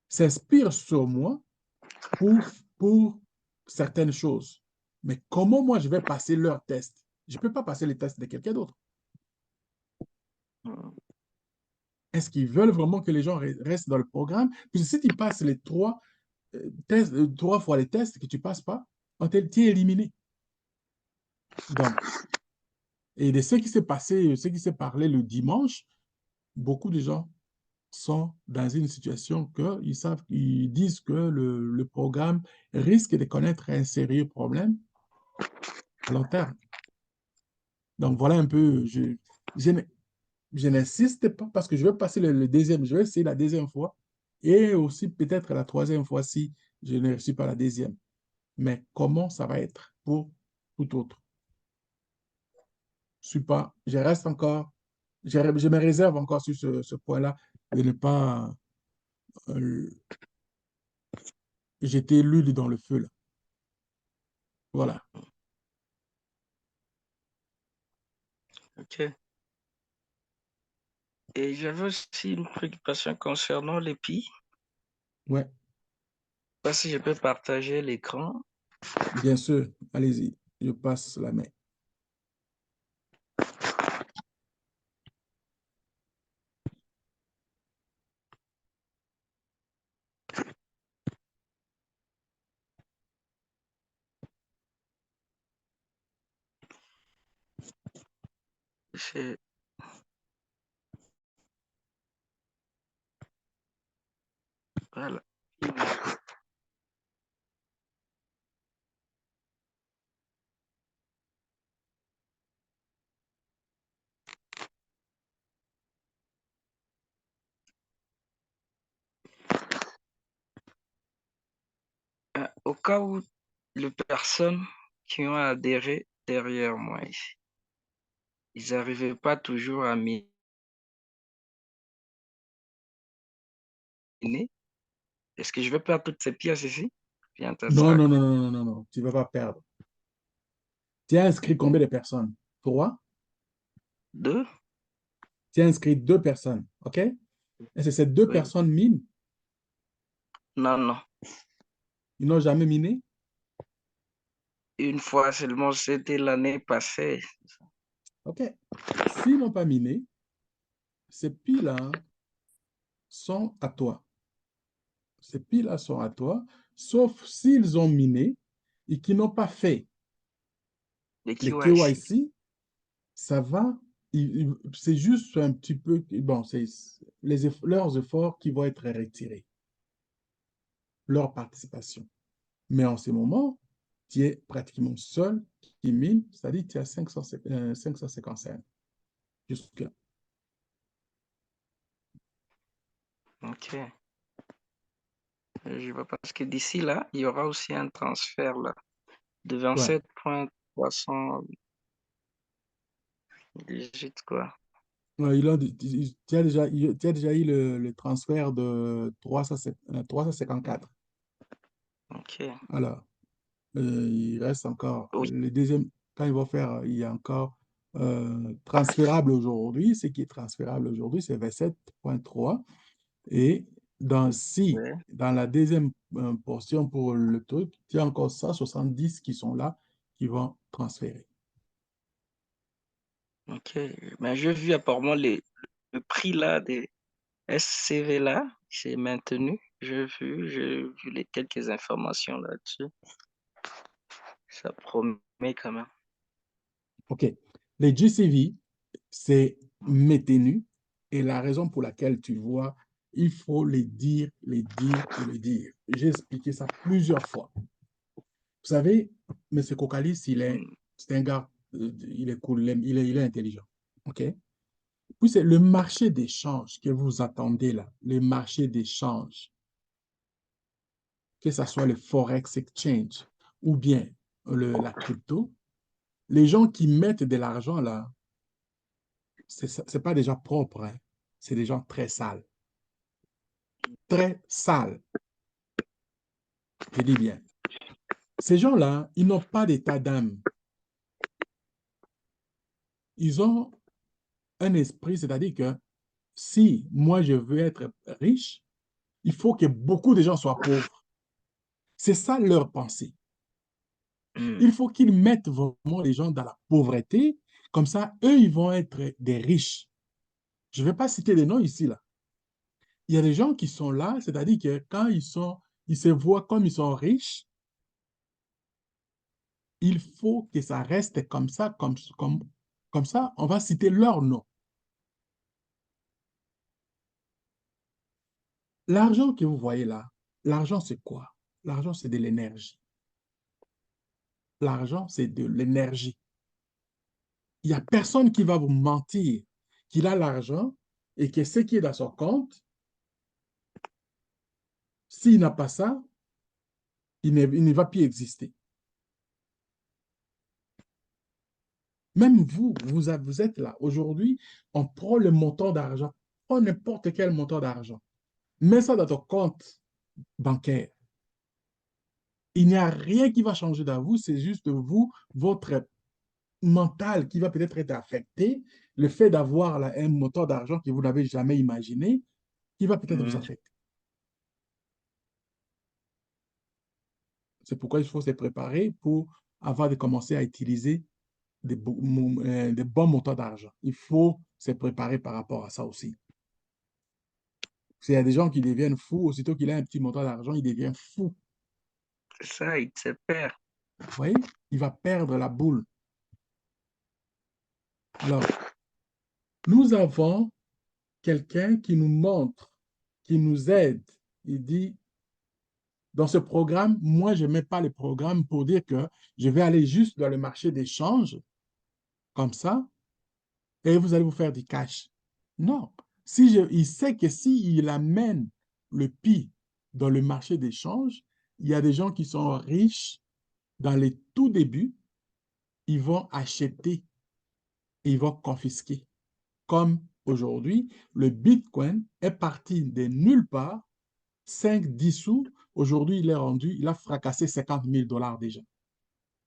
s'inspirent sur moi pour certaines choses. Mais comment moi, je vais passer leur test? Je ne peux pas passer les tests de quelqu'un d'autre. Est-ce qu'ils veulent vraiment que les gens restent dans le programme? Puis si tu passes les tests, trois fois les tests que tu ne passes pas, tu es éliminé. Donc, et de ce qui s'est passé, ce qui s'est parlé le dimanche, beaucoup de gens sont dans une situation ils disent que le programme risque de connaître un sérieux problème à long terme. Donc, voilà un peu, Je n'insiste pas parce que je vais passer le deuxième, je vais essayer la deuxième fois et aussi peut-être la troisième fois si je ne réussis pas la deuxième. Mais comment ça va être pour tout autre? Je suis pas, je reste encore, je me réserve encore sur ce point-là de ne pas euh, jeter l'huile dans le feu, là. Voilà. OK. Et j'avais aussi une préoccupation concernant l'épi. Ouais, Pas si je peux partager l'écran. bien sûr. Allez-y, je passe la main. C'est- Voilà. Au cas où les personnes qui ont adhéré derrière moi ici, ils n'arrivaient pas toujours à miner. Est-ce que je vais perdre toutes ces pièces ici? Bien, ça Non, sera non, non, non, non, non, non, tu ne vas pas perdre. Tu as inscrit combien de personnes? Trois? deux? Tu as inscrit deux personnes, OK? Et c'est ces deux Oui. personnes minent. Non, non. Ils n'ont jamais miné. Une fois seulement, c'était l'année passée. OK. S'ils n'ont pas miné, ces piles-là sont à toi. Ces piles-là sont à toi, sauf s'ils ont miné et qu'ils n'ont pas fait Les les KYC. KYC, ça va, c'est juste un petit peu, bon, c'est leurs efforts qui vont être retirés, leur participation. Mais en ce moment, tu es pratiquement seul qui mine, c'est-à-dire que tu as 555 jusque-là. OK. Je vois parce que d'ici là, il y aura aussi un transfert là, de Ouais. 27,318 quoi. Ouais, tu as déjà eu le transfert de 354. OK. Alors, il reste encore Oui. le deuxième, quand ils vont faire, il y a encore transférable aujourd'hui. Ce qui est transférable aujourd'hui, c'est 27,3. Et Ouais. dans la deuxième portion pour le truc, il y a encore 170 qui sont là, qui vont transférer. OK. Mais j'ai vu apparemment le prix là des SCV là, c'est maintenu. J'ai vu les quelques informations là-dessus. Ça promet quand même. OK. Les GCV, c'est maintenu. Et la raison pour laquelle tu vois, il faut les dire, les dire et les dire. J'ai expliqué ça plusieurs fois. Vous savez, M. Kokalis, Mm. c'est un gars, il est cool, il est intelligent. OK? Puis c'est le marché d'échange que vous attendez là, le marché d'échange, que ce soit le Forex Exchange ou bien la crypto, les gens qui mettent de l'argent là, c'est pas des gens propres, hein. C'est des gens très sales. Très sales, je dis bien. Ces gens-là, ils n'ont pas d'état d'âme. Ils ont un esprit, c'est-à-dire que si moi je veux être riche, il faut que beaucoup de gens soient pauvres. C'est ça leur pensée. Mm. Il faut qu'ils mettent vraiment les gens dans la pauvreté, comme ça, eux, ils vont être des riches. Je ne vais pas citer des noms ici, là. Il y a des gens qui sont là, c'est-à-dire que quand ils se voient comme ils sont riches, il faut que ça reste comme ça, comme ça, on va citer leur nom. L'argent que vous voyez là, l'argent, c'est quoi? L'argent, c'est de l'énergie. L'argent, c'est de l'énergie. Il n'y a personne qui va vous mentir. qu'il a l'argent et que ce qui est dans son compte, s'il n'a pas ça, il ne va plus exister. Même vous êtes là. Aujourd'hui, on prend le montant d'argent, prends n'importe quel montant d'argent, mets ça dans ton compte bancaire. Il n'y a rien qui va changer dans vous, c'est juste vous, votre mental qui va peut-être être affecté, le fait d'avoir un montant d'argent que vous n'avez jamais imaginé, qui va peut-être vous Mhm. affecter. C'est pourquoi il faut se préparer pour, avant de commencer à utiliser des bons montants d'argent. Il faut se préparer par rapport à ça aussi. Il y a des gens qui deviennent fous, aussitôt qu'il a un petit montant d'argent, il devient fou. C'est ça, il se perd. Vous voyez? Il va perdre la boule. Alors, nous avons quelqu'un qui nous montre, qui nous aide. Il dit, dans ce programme, moi, je ne mets pas le programme pour dire que je vais aller juste dans le marché d'échange, comme ça, et vous allez vous faire du cash. Non. Il sait que s'il amène le PI dans le marché d'échange, il y a des gens qui sont riches dans les tout débuts, ils vont acheter et ils vont confisquer. Comme aujourd'hui, le Bitcoin est parti de nulle part, 5-10 sous. Aujourd'hui, il a fracassé 50 000 $ déjà.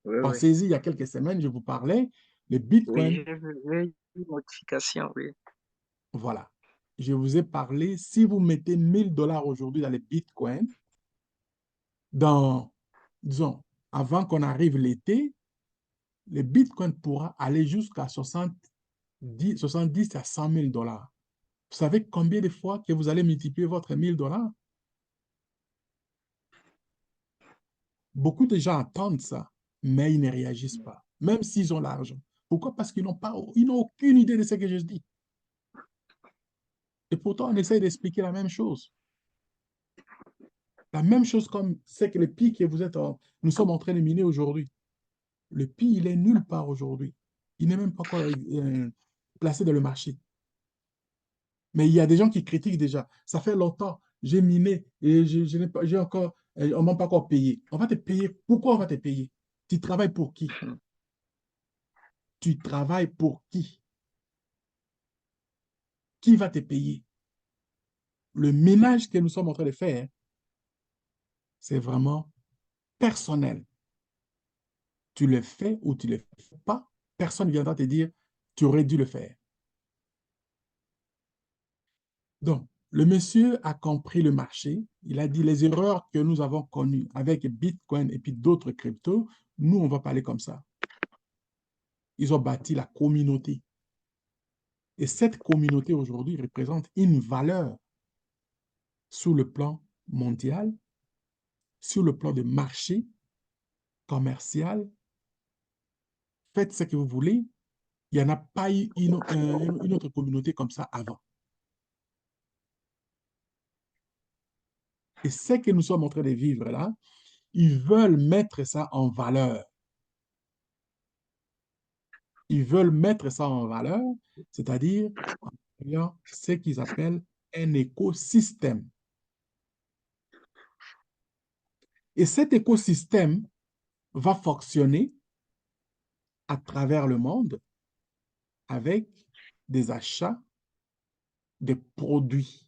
Oui, oui. Pensez-y, il y a quelques semaines, je vous parlais, le Oui, Bitcoin, j'ai eu une notification, oui. voilà. Je vous ai parlé, si vous mettez 1 000 $ aujourd'hui dans les Bitcoins, disons, avant qu'on arrive l'été, le Bitcoin pourra aller jusqu'à 70 à 100 000 $. Vous savez combien de fois que vous allez multiplier votre 1 000 $? Beaucoup de gens attendent ça, mais ils ne réagissent pas, même s'ils ont l'argent. Pourquoi? Parce ils n'ont aucune idée de ce que je dis. Et pourtant, on essaie d'expliquer la même chose. La même chose comme c'est que le pi que nous sommes en train de miner aujourd'hui. Le pi, il est nulle part aujourd'hui. Il n'est même pas encore placé dans le marché. Mais il y a des gens qui critiquent déjà. Ça fait longtemps, j'ai miné et je n'ai pas, j'ai encore, on ne m'a pas encore payé. On va te payer. Pourquoi on va te payer? Tu travailles pour qui? Mhm. Tu travailles pour qui? Qui va te payer? Le ménage que nous sommes en train de faire, c'est vraiment personnel. Tu le fais ou tu ne le fais pas, personne ne viendra te dire, tu aurais dû le faire. Donc, le monsieur a compris le marché. Il a dit les erreurs que nous avons connues avec Bitcoin et puis d'autres cryptos, nous, on va parler comme ça. Ils ont bâti la communauté. Et cette communauté aujourd'hui représente une valeur sur le plan mondial, sur le plan de marché commercial. Faites ce que vous voulez. Il n'y en a pas eu une autre communauté comme ça avant. Et ce que nous sommes en train de vivre là, ils veulent mettre ça en valeur. Ils veulent mettre ça en valeur, c'est-à-dire en créant ce qu'ils appellent un écosystème. Et cet écosystème va fonctionner à travers le monde avec des achats de produits.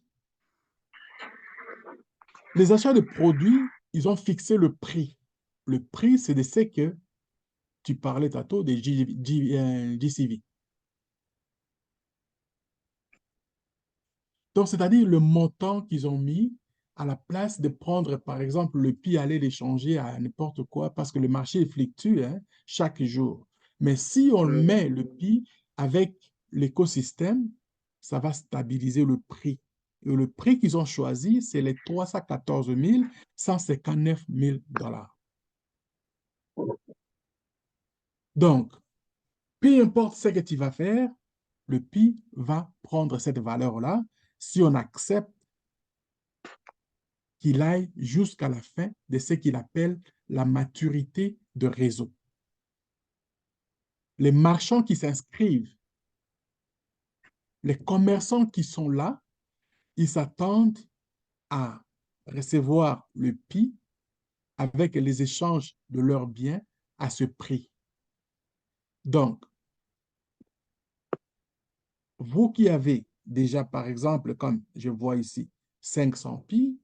Les achats de produits, ils ont fixé le prix. Le prix, c'est de ce que tu parlais tantôt des GCV. Donc, c'est-à-dire le montant qu'ils ont mis à la place de prendre, par exemple, le pi, aller l'échanger à n'importe quoi, parce que le marché fluctue hein, chaque jour. Mais si on Oui, met le pi avec l'écosystème, ça va stabiliser le prix. Et le prix qu'ils ont choisi, c'est les 314 159 $. Donc, peu importe ce que tu vas faire, le pi va prendre cette valeur-là si on accepte qu'il aille jusqu'à la fin de ce qu'il appelle la maturité de réseau. Les marchands qui s'inscrivent Les commerçants qui sont là, ils s'attendent à recevoir le prix avec les échanges de leurs biens à ce prix. Donc, vous qui avez déjà, par exemple, comme je vois ici, 500 pi,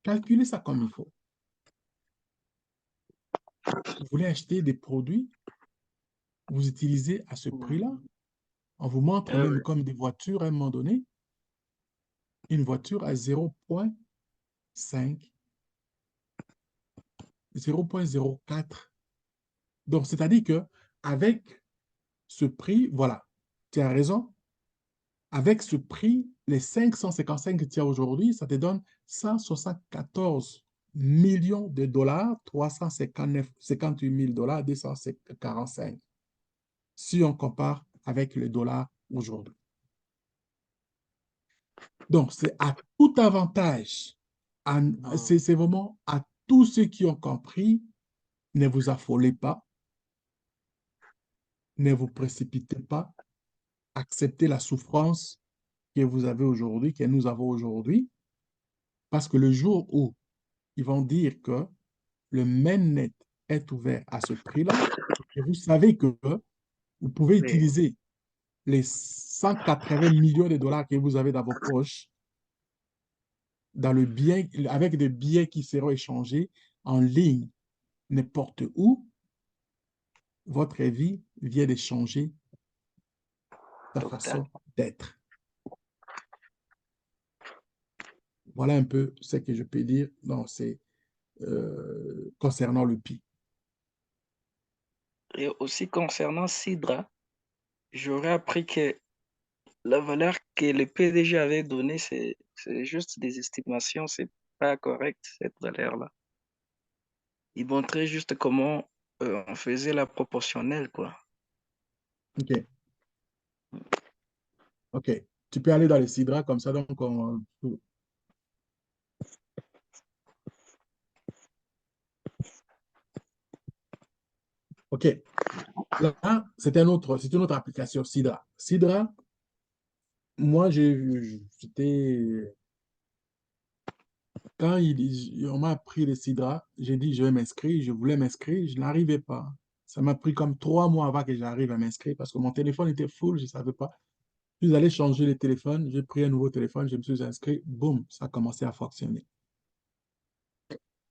calculez ça comme il faut. Vous voulez acheter des produits, vous utilisez à ce prix-là. On vous montre même Oui, comme des voitures à un moment donné, une voiture à 0,5, 0,04. Donc, c'est-à-dire que avec ce prix, voilà, tu as raison, avec ce prix, les 555 que tu as aujourd'hui, ça te donne 174 millions de dollars, 358 000 dollars, 245, si on compare avec le dollar aujourd'hui. Donc, c'est à tout avantage, c'est vraiment à tous ceux qui ont compris, ne vous affolez pas, ne vous précipitez pas, acceptez la souffrance que vous avez aujourd'hui, que nous avons aujourd'hui, parce que le jour où ils vont dire que le mainnet est ouvert à ce prix-là, et vous savez que vous pouvez oui, utiliser les 180 millions de dollars que vous avez dans vos poches dans le bien, avec des billets qui seront échangés en ligne n'importe où, votre vie vient de changer ta total. façon d'être. Voilà un peu ce que je peux dire concernant le PI. Et aussi concernant Sidra, j'aurais appris que la valeur que le PDG avait donnée, c'est juste des estimations, c'est pas correct, cette valeur-là. Il montrait juste comment on faisait la proportionnelle, quoi. OK. OK. Tu peux aller dans les sidras comme ça, donc OK. Là, c'est une autre application, Sidra. Sidra, moi, j'étais, quand on m'a appris les Sidra, j'ai dit, je vais m'inscrire, je voulais m'inscrire, je n'arrivais pas. Ça m'a pris comme 3 mois avant que j'arrive à m'inscrire parce que mon téléphone était full, je ne savais pas. Je suis allé changer le téléphone, j'ai pris un nouveau téléphone, je me suis inscrit, boum, ça a commencé à fonctionner.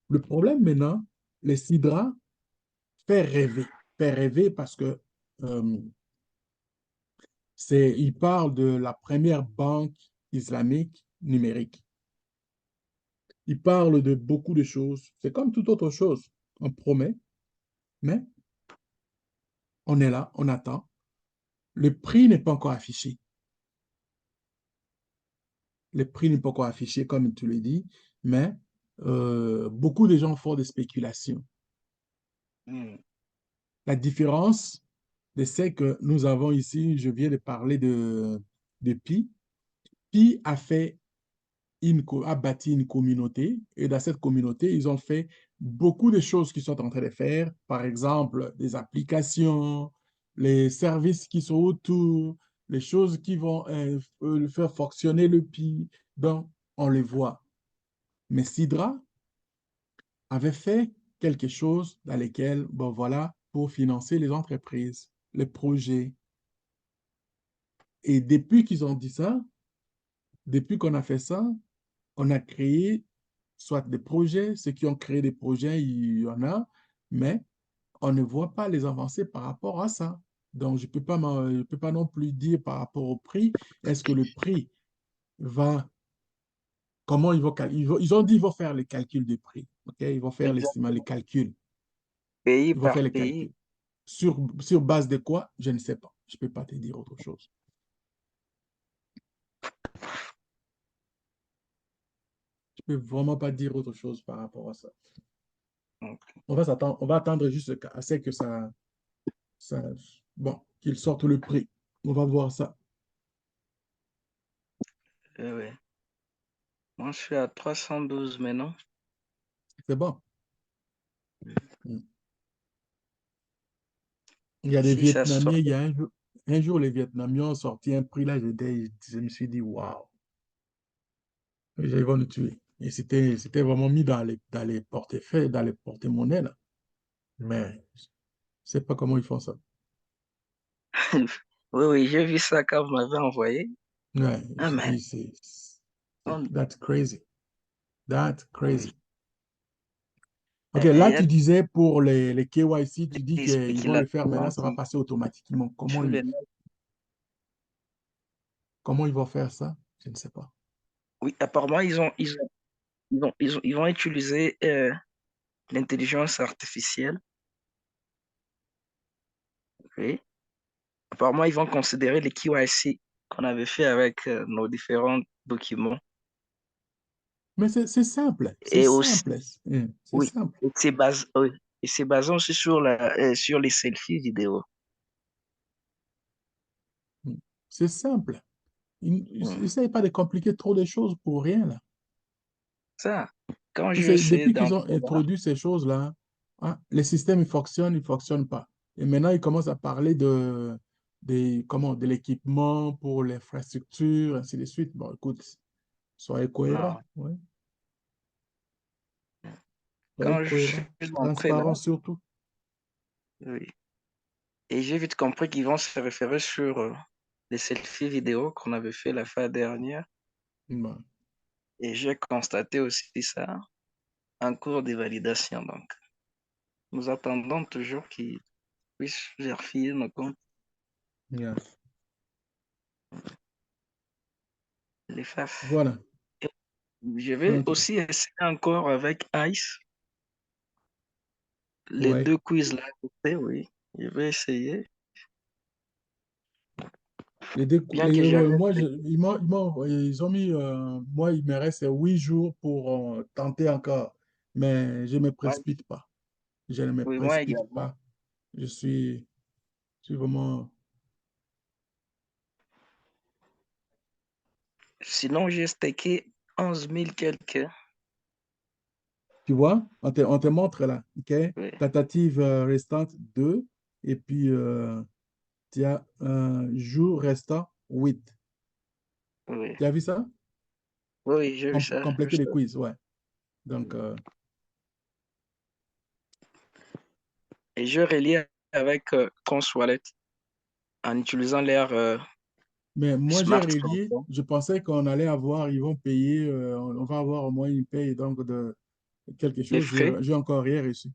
Le problème maintenant, les Sidra fait rêver parce que euh, il parle de la première banque islamique numérique. Il parle de beaucoup de choses. C'est comme toute autre chose. On promet, mais on est là, on attend. Le prix n'est pas encore affiché. Le prix n'est pas encore affiché, comme tu le dis, mais beaucoup de gens font des spéculations. Hmm. La différence, c'est que nous avons ici, je viens de parler de Pi. Pi a bâti une communauté et dans cette communauté, ils ont fait beaucoup de choses qu'ils sont en train de faire. Par exemple, des applications, les services qui sont autour, les choses qui vont faire fonctionner le Pi. Donc, on les voit. Mais Sidra avait fait quelque chose dans lequel, bon voilà, pour financer les entreprises, les projets. Et depuis qu'ils ont dit ça, depuis qu'on a fait ça, on a créé soit des projets, ceux qui ont créé des projets, il y en a, mais on ne voit pas les avancées par rapport à ça. Donc, je peux pas non plus dire par rapport au prix, est-ce que le prix va, comment ils ont dit qu'ils vont faire les calculs de prix, ok? Ils vont faire les Exactement. calculs, Pays ils vont faire par les pays. calculs. Sur base de quoi? Je ne sais pas. Je ne peux pas te dire autre chose. Je ne peux vraiment pas dire autre chose par rapport à ça. Donc, On va attendre juste à ce que ça, bon, qu'ils sortent le prix. On va voir ça. ouais. Moi, je suis à 312 maintenant. C'est bon. Mm. Il y a des Si ça Vietnamiens, sort, il y a un jour. un jour, les Vietnamiens ont sorti un prix là, je me suis dit, waouh, ils vont nous tuer. Et c'était vraiment mis dans les portefeuilles, dans les porte-monnaies, là. Mais je sais pas comment ils font ça. Oui, oui, j'ai vu ça quand vous m'avez envoyé. Ouais, Ah, je mais dis, that's crazy. That's oui. crazy. OK, là, Il y a tu disais pour les KYC, tu dis des qu'ils vont le faire maintenant, spéculations ça va qui passer automatiquement. sur les... Comment ils vont faire ça? Je ne sais pas. Oui, apparemment, ils vont utiliser l'intelligence artificielle. Oui. Apparemment, ils vont considérer les KYC qu'on avait fait avec nos différents documents. Mais c'est simple. C'est Et aussi, simple. C'est oui, simple. oui, et c'est basé aussi sur sur les selfies vidéo. C'est simple. Hmm. N'essaye pas de compliquer trop de choses pour rien, là. Ça, quand j'ai essayé Depuis qu'ils ont d'entrer là, introduit ces choses-là, hein, les systèmes, ils fonctionnent pas. Et maintenant, ils commencent à parler de l'équipement pour l'infrastructure, ainsi de suite. Bon, écoute, soyez cohérents. non, Ouais. Soyez quand je cohérents. suis entré là, Transparents surtout. oui, et j'ai vite compris qu'ils vont se référer sur les selfies vidéo qu'on avait fait la fois dernière. Bon. Et j'ai constaté aussi ça en cours de validation. Donc, nous attendons toujours qu'ils puissent vérifier nos comptes, Yeah. les fassent. Voilà. Et je vais OK. aussi essayer encore avec Ice, les Ouais. deux quiz là, oui. Je vais essayer. Bien que j'avais Moi, ils ont mis, moi, il me reste 8 jours pour tenter encore. Mais je ne me moi, précipite pas. Je ne me oui, moi précipite également. pas. Je suis vraiment. Sinon, j'ai stacké 11 000 quelques. Tu vois, on te montre là. OK? Oui, Tentative restante 2. Et puis, tu as un jour restant 8. oui, Tu as vu ça? oui, oui, j'ai vu ça. Compléter les quiz, ouais. Donc, Et je relie avec Transwallet en utilisant leur mais moi, j'ai smartphone. relié. Je pensais qu'on allait avoir, ils vont payer, on va avoir au moins une paye donc de quelque Les chose. frais, J'ai encore rien reçu.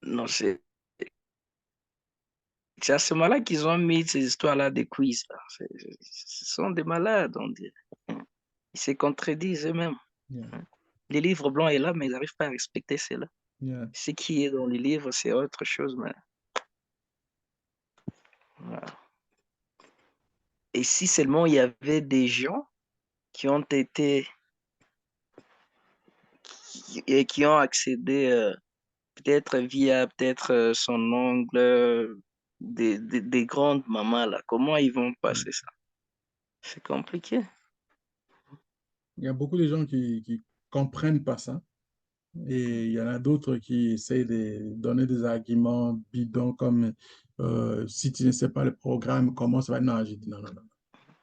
non, c'est à ce moment-là qu'ils ont mis ces histoires-là des quiz, là. Ce sont des malades, on dirait. Ils se contredisent eux-mêmes. Yeah, Les livres blancs est là, mais ils n'arrivent pas à respecter cela. yeah. Ce qui est dans les livres, c'est autre chose. Mais, voilà. Et si seulement il y avait des gens qui ont été et qui ont accédé peut-être via peut-être son ongle, des grandes mamans là, comment ils vont Mm. passer ça? C'est compliqué. Il y a beaucoup de gens qui comprennent pas ça. Et il y en a d'autres qui essayent de donner des arguments bidons comme si tu ne sais pas le programme, comment ça va. Non, j'ai dit non, non, non.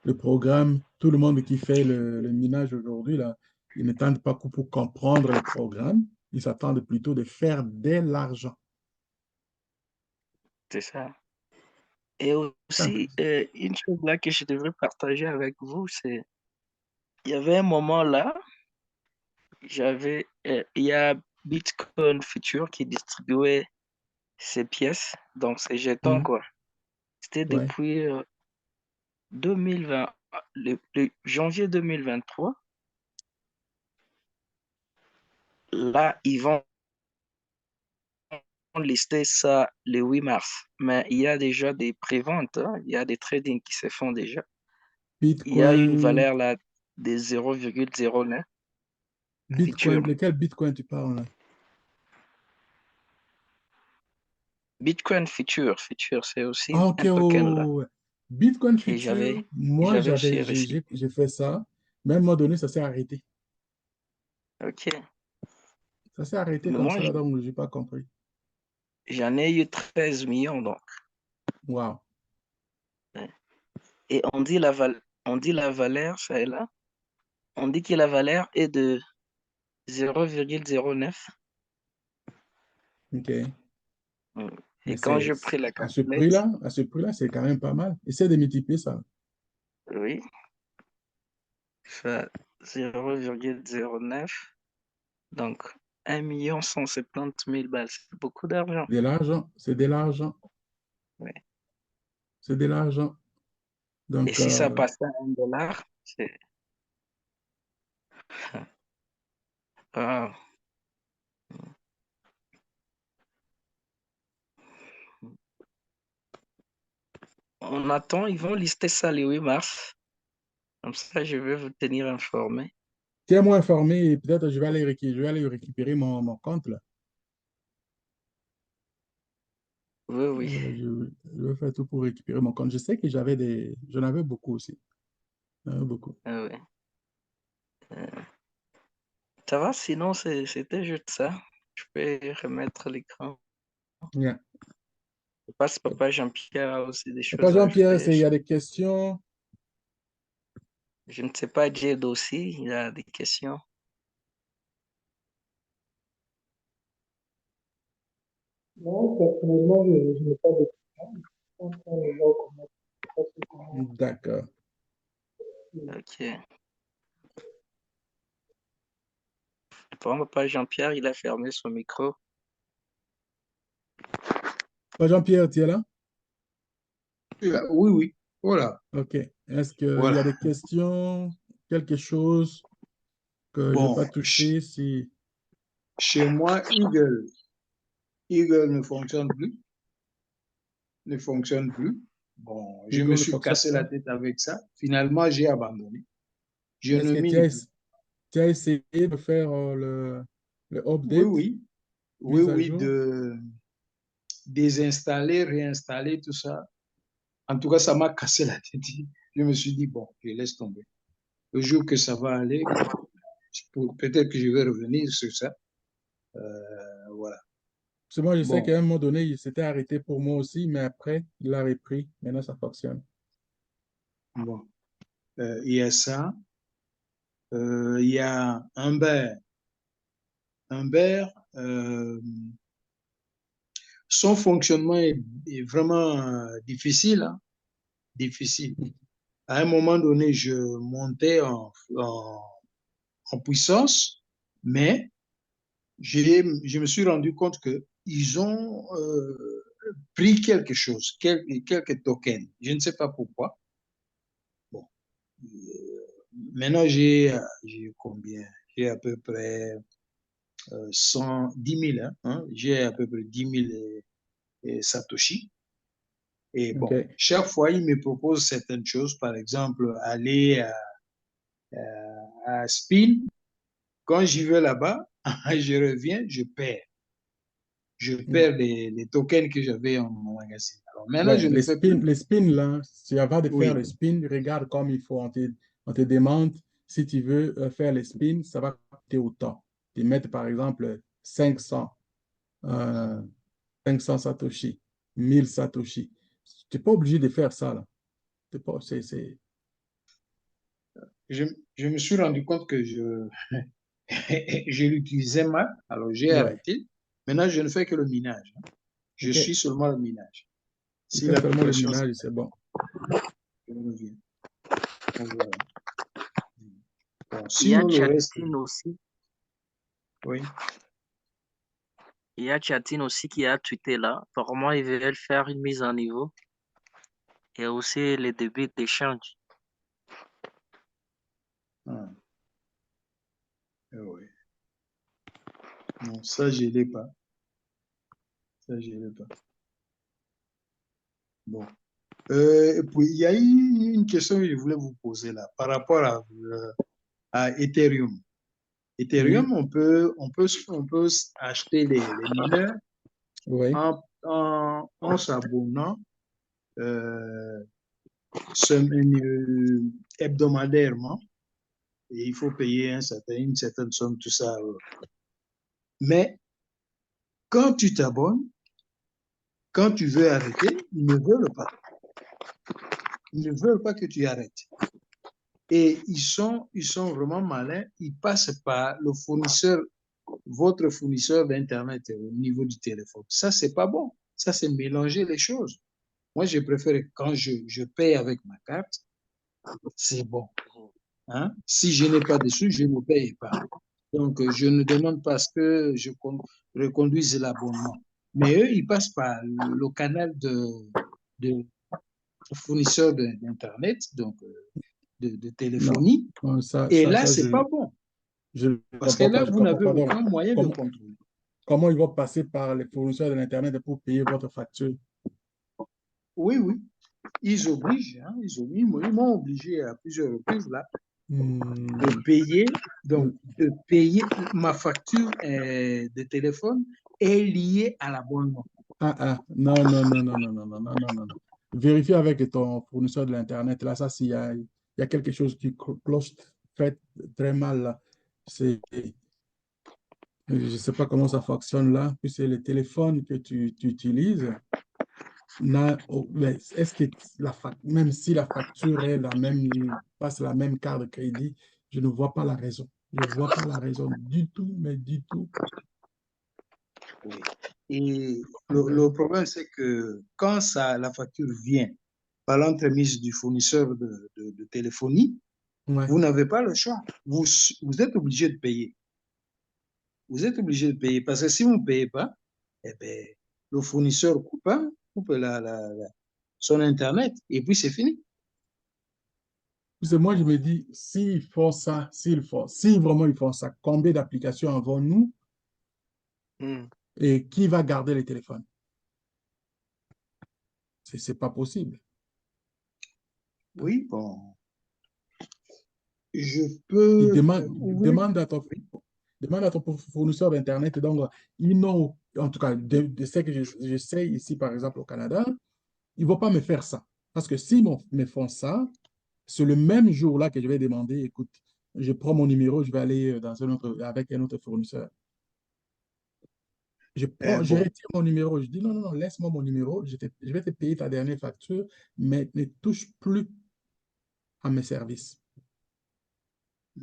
Le programme, tout le monde qui fait le minage aujourd'hui, là, ils ne tentent pas pour comprendre le programme, ils s'attendent plutôt de faire de l'argent. C'est ça. Et Simple. aussi, une chose là que je devrais partager avec vous, c'est il y avait un moment là, il y a Bitcoin Future qui distribuait ses pièces, donc ses jetons, Mhm. quoi. C'était Ouais. depuis 2020, le janvier 2023. Là, ils vont lister ça le 8 mars, mais il y a déjà des préventes, hein, il y a des tradings qui se font déjà. Il y a une Bitcoin, valeur là de 0,09 future. Bitcoin, lequel Bitcoin tu parles là? Bitcoin Future, c'est aussi Ah, ok, un oh, token là oh, oh. Bitcoin que Future, que moi, j'avais aussi reçu. j'ai fait ça, mais à un moment donné, ça s'est arrêté. Ok. Ça s'est arrêté Mais comme moi, ça, là, donc je n'ai pas compris. j'en ai eu 13 millions, donc. Wow. Et on dit la valeur, ça est là. On dit que la valeur est de 0,09. OK. Et Mais quand c'est je pris la calculette, à ce prix-là, c'est quand même pas mal. Essaie de multiplier ça. oui, fait 0,09. Donc, 1 170 000 balles. C'est beaucoup d'argent. De l'argent, c'est de l'argent, Oui. c'est de l'argent. Et Donc, si ça passait à 1 dollar, c'est... Ah, on attend, ils vont lister ça le 8 mars. Comme ça, je vais vous tenir informé. tiens-moi informé et peut-être je vais aller récupérer mon compte là. Oui, oui, Je vais faire tout pour récupérer mon compte. Je sais que j'en avais beaucoup aussi. J'en avais beaucoup. ah oui. Ça va, sinon, c'était juste ça. Je vais remettre l'écran. Yeah. Je pense que Papa Jean-Pierre a aussi des Papa choses à Jean-Pierre, ajouter. il y a des questions. Je ne sais pas, Jed aussi, il a des questions. Non, personnellement, je n'ai pas de questions. Je pense qu'on les voit comment. D'accord. Ok. Bon, Papa Jean-Pierre, il a fermé son micro. Papa Jean-Pierre, tu es là? Oui, oui, voilà, OK. Est-ce qu'il y a voilà. des questions, quelque chose que je n'ai Bon, pas touché? Si chez moi, Eagle ne fonctionne plus, ne fonctionne plus. Bon, je me Eagle ne suis fonctionne cassé la pas, tête avec ça. Finalement, j'ai abandonné. Je est-ce ne que mine plus. tu as essayé de faire le Oui, update, oui, oui, mise à oui, jour? de désinstaller, réinstaller, tout ça. En tout cas, ça m'a cassé la tête. Je me suis dit, bon, je laisse tomber. Le jour que ça va aller, peut-être que je vais revenir sur ça. Voilà. Parce que moi, je sais Bon, qu'à un moment donné, il s'était arrêté pour moi aussi, mais après, il l'a repris. Maintenant, ça fonctionne. bon. Il y a ça. Il y a un bear. Un bear, son fonctionnement est vraiment difficile, hein, difficile. À un moment donné, je montais en puissance, mais je me suis rendu compte que ils ont pris quelque chose, quelques tokens. Je ne sais pas pourquoi. Bon, maintenant j'ai combien? J'ai à peu près 10 000, hein. J'ai à peu près 10 000 Satoshi. Et bon, OK. chaque fois, il me propose certaines choses, par exemple, aller à Spin. Quand j'y vais là-bas, je reviens, je perds. Je perds les tokens que j'avais en magasin. Alors maintenant, Ouais, je ne fais plus. les spins, là, si avant de faire les Oui, spins, regarde comme il faut. On te demande si tu veux faire les spins, ça va coûter autant. Tu mets, par exemple, 500, euh, 500 Satoshi, 1000 Satoshi. Tu n'es pas obligé de faire ça, là. T'es pas, je, je me suis rendu compte que je l'utilisais mal, alors j'ai ouais. arrêté. Maintenant, je ne fais que le minage, hein. Je OK. suis seulement le minage. Tu Si fais seulement le l'application minage, s'appelle, c'est bon. je reviens. Donc, voilà. Bon, Il y a sinon, le reste, Chatine aussi. oui. Il y a Chatine aussi qui a tweeté là. Apparemment, ils veulent faire une mise en niveau. Et aussi les débits d'échange. Ah, oui. Non, ça, je ne l'ai pas. Ça, je ne l'ai pas. Bon. Et puis, il y a une question que je voulais vous poser là, par rapport à Ethereum. Oui, Ethereum, on peut acheter les mineurs oui, en s'abonnant euh, hebdomadairement. Et il faut payer une certaine somme, tout ça. Mais quand tu t'abonnes, quand tu veux arrêter, ils ne veulent pas. Ils ne veulent pas que tu arrêtes. Et ils sont vraiment malins. Ils passent par le fournisseur, votre fournisseur d'Internet au niveau du téléphone. Ça, c'est pas bon. Ça, c'est mélanger les choses. Moi, je préfère quand je paye avec ma carte, c'est bon. Hein? Si je n'ai pas de sous, je ne paye pas. Donc, je ne demande pas à ce que je reconduise l'abonnement. Mais eux, ils passent par le canal de fournisseurs d'Internet, donc de Non, téléphonie. non, Et là, c'est pas bon. je ne Parce que comprends pas. là, Je vous comprends n'avez pas. Donc, aucun moyen de comment, contrôler. comment ils vont passer par les fournisseurs de l'Internet pour payer votre facture? Oui, oui. Ils obligent, hein, ils m'ont obligé à plusieurs reprises là de Hmm. payer. Donc, de payer ma facture de téléphone est liée à l'abonnement. Ah, ah, non, non, non, non, non, non, non, non, non, non, non. Vérifie avec ton fournisseur de l'Internet. Là, ça, il y a quelque chose qui cloche fait très mal là. Je ne sais pas comment ça fonctionne là. Puis c'est le téléphone que tu utilises. Mais est-ce que même si la facture est la même, il passe la même carte de crédit, je ne vois pas la raison. Je ne vois pas la raison du tout, mais du tout. Oui. Et Ouais. le problème, c'est que quand la facture vient par l'entremise du fournisseur de téléphonie, Ouais. vous n'avez pas le choix. Vous êtes obligé de payer. Vous êtes obligé de payer parce que si vous ne payez pas, eh ben, le fournisseur coupe, hein, coupe son Internet et puis c'est fini. Parce que moi, je me dis, s'ils font ça, si vraiment ils font ça, combien d'applications avons-nous Hmm. et qui va garder les téléphones? C'est pas possible. Oui, bon, je Ils peux, demandent, oui, oui. demande à ton fournisseur d'Internet. Donc, ils n'ont, en tout cas, de ce que je sais ici, par exemple, au Canada, ils ne vont pas me faire ça. Parce que s'ils me font ça, c'est le même jour-là que je vais demander, écoute, je prends mon numéro, je vais aller dans un autre, avec un autre fournisseur. Je Bon, retire mon numéro. Je dis non, non, non, laisse-moi mon numéro. Je vais te payer ta dernière facture, mais ne touche plus à mes services.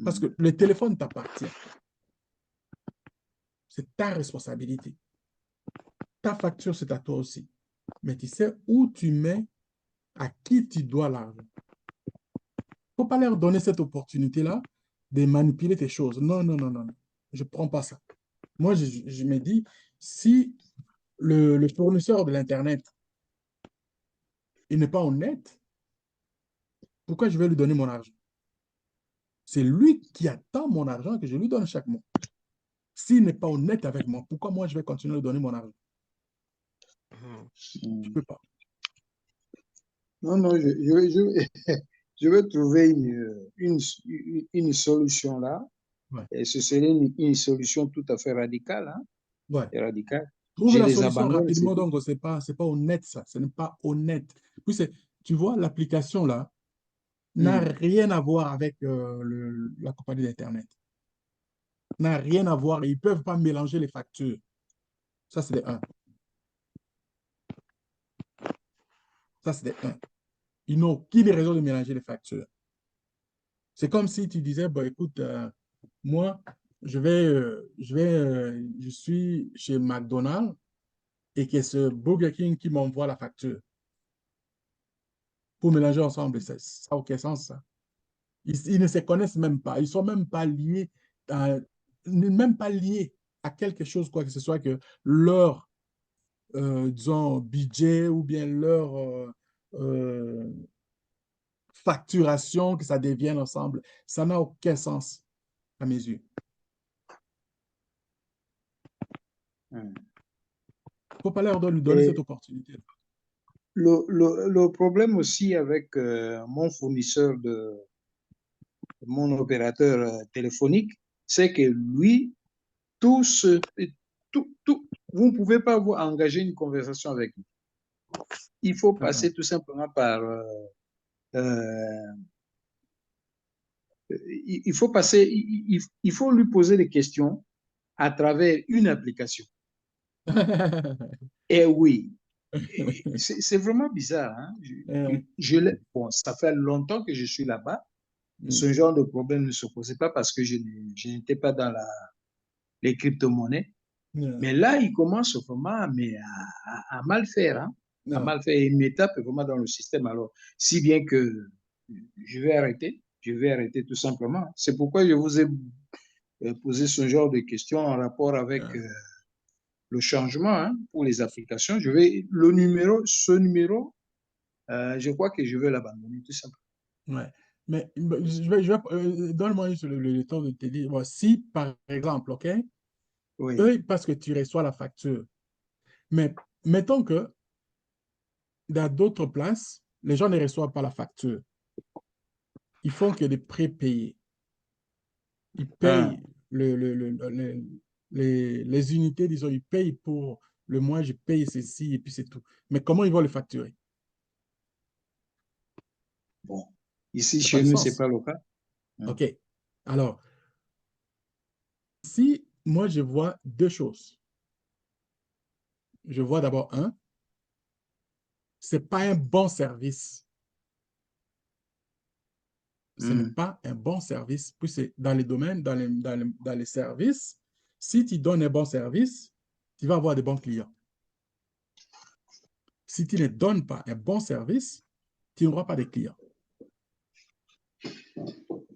Parce que le téléphone t'appartient. C'est ta responsabilité. Ta facture, c'est à toi aussi. Mais tu sais où tu mets, à qui tu dois l'argent. Il ne faut pas leur donner cette opportunité-là de manipuler tes choses. Non, non, non, non, non. Je ne prends pas ça. Moi, je me dis, si le fournisseur de l'Internet, il n'est pas honnête, pourquoi je vais lui donner mon argent? C'est lui qui attend mon argent que je lui donne chaque mois. S'il n'est pas honnête avec moi, pourquoi moi je vais continuer de donner mon argent? Je ne peux pas. non, non, je vais trouver une solution là. Ouais. Et ce serait une solution tout à fait radicale, hein, Ouais. et radicale. Trouve Je la les solution abandonne, c'est rapidement, tout. donc c'est pas honnête ça. Ce n'est pas honnête. Puis tu vois, l'application là n'a Hmm. rien à voir avec la compagnie d'Internet. N'a rien à voir. Ils ne peuvent pas mélanger les factures. Ça, c'est des 1. Ça, c'est des 1. Ils n'ont aucune raison de mélanger les factures. C'est comme si tu disais, bah, écoute, moi, je suis chez McDonald's et que c'est Burger King qui m'envoie la facture pour mélanger ensemble. Ça n'a aucun sens, ça. Ils ne se connaissent même pas. Ils ne sont même pas liés même pas liés à quelque chose, quoi que ce soit, que leur, disons, budget ou bien leur euh, facturation, que ça devienne ensemble. Ça n'a aucun sens à mes yeux. Hmm. Il ne faut pas leur donner cette Et opportunité. le problème aussi avec mon fournisseur mon opérateur téléphonique, c'est que lui, tout ce, vous ne pouvez pas vous engager une conversation avec lui. Il faut passer tout simplement par, euh, il faut passer, il faut lui poser des questions à travers une application. Et oui, C'est vraiment bizarre. Hein. Bon, ça fait longtemps que je suis là-bas. Ce genre de problème ne se posait pas parce que je n'étais pas dans les crypto-monnaies. Mais là, il commence vraiment à mal faire. Hein, à mal faire. Il me tape vraiment dans le système. Alors, si bien que je vais arrêter. Je vais arrêter tout simplement. C'est pourquoi je vous ai posé ce genre de questions en rapport avec le changement hein, pour les applications. Ce numéro, je crois que je vais l'abandonner tout simplement. Ouais. Mais donne-moi juste le temps de te dire, bon, si par exemple, OK, Oui. eux, parce que tu reçois la facture, mais mettons que dans d'autres places, les gens ne reçoivent pas la facture. Ils font que des prépayés. Ils payent les unités, disons, ils payent pour le mois, je paye ceci et puis c'est tout. Mais comment ils vont le facturer? Bon, ici, Ça n'a pas chez de nous, ce n'est sens. pas le cas. OK. Alors, si moi, je vois deux choses. Je vois d'abord ce n'est pas un bon service. Ce n'est pas un bon service. Puis c'est dans les domaines, dans les services, si tu donnes un bon service, tu vas avoir des bons clients. Si tu ne donnes pas un bon service, tu n'auras pas de clients.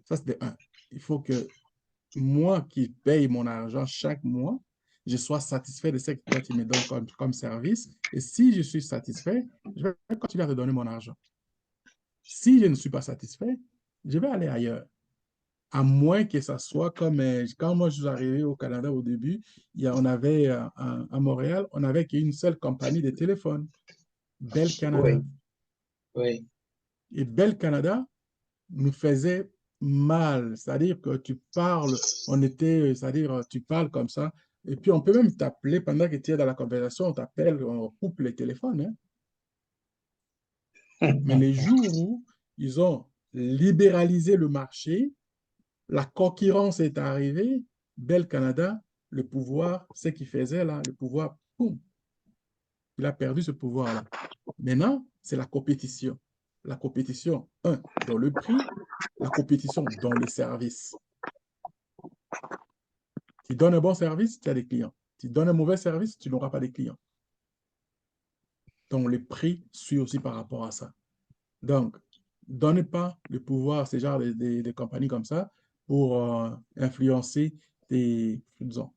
Ça, c'est de un. Il faut que moi qui paye mon argent chaque mois, je sois satisfait de ce que toi, tu me donnes comme service. Et si je suis satisfait, je vais continuer à te donner mon argent. Si je ne suis pas satisfait, je vais aller ailleurs. À moins que ça soit comme quand moi je suis arrivé au Canada au début, on avait à Montréal, on n'avait qu'une seule compagnie de téléphone, Bell Canada. Oui. Oui. Et Bell Canada nous faisait mal, c'est-à-dire que tu parles, c'est-à-dire tu parles comme ça, et puis on peut même t'appeler pendant que tu es dans la conversation, on t'appelle, on coupe les téléphones. Hein. Mais les jours où ils ont libéralisé le marché, la concurrence est arrivée, Bell Canada, le pouvoir, ce qu'il faisait là, le pouvoir, boum, il a perdu ce pouvoir-là. Maintenant, c'est la compétition. La compétition, dans le prix, la compétition dans les services. Tu donnes un bon service, tu as des clients. Tu donnes un mauvais service, tu n'auras pas de clients. Donc, le prix suit aussi par rapport à ça. Donc, donnez pas le pouvoir à ces genres de compagnies comme ça pour influencer disons,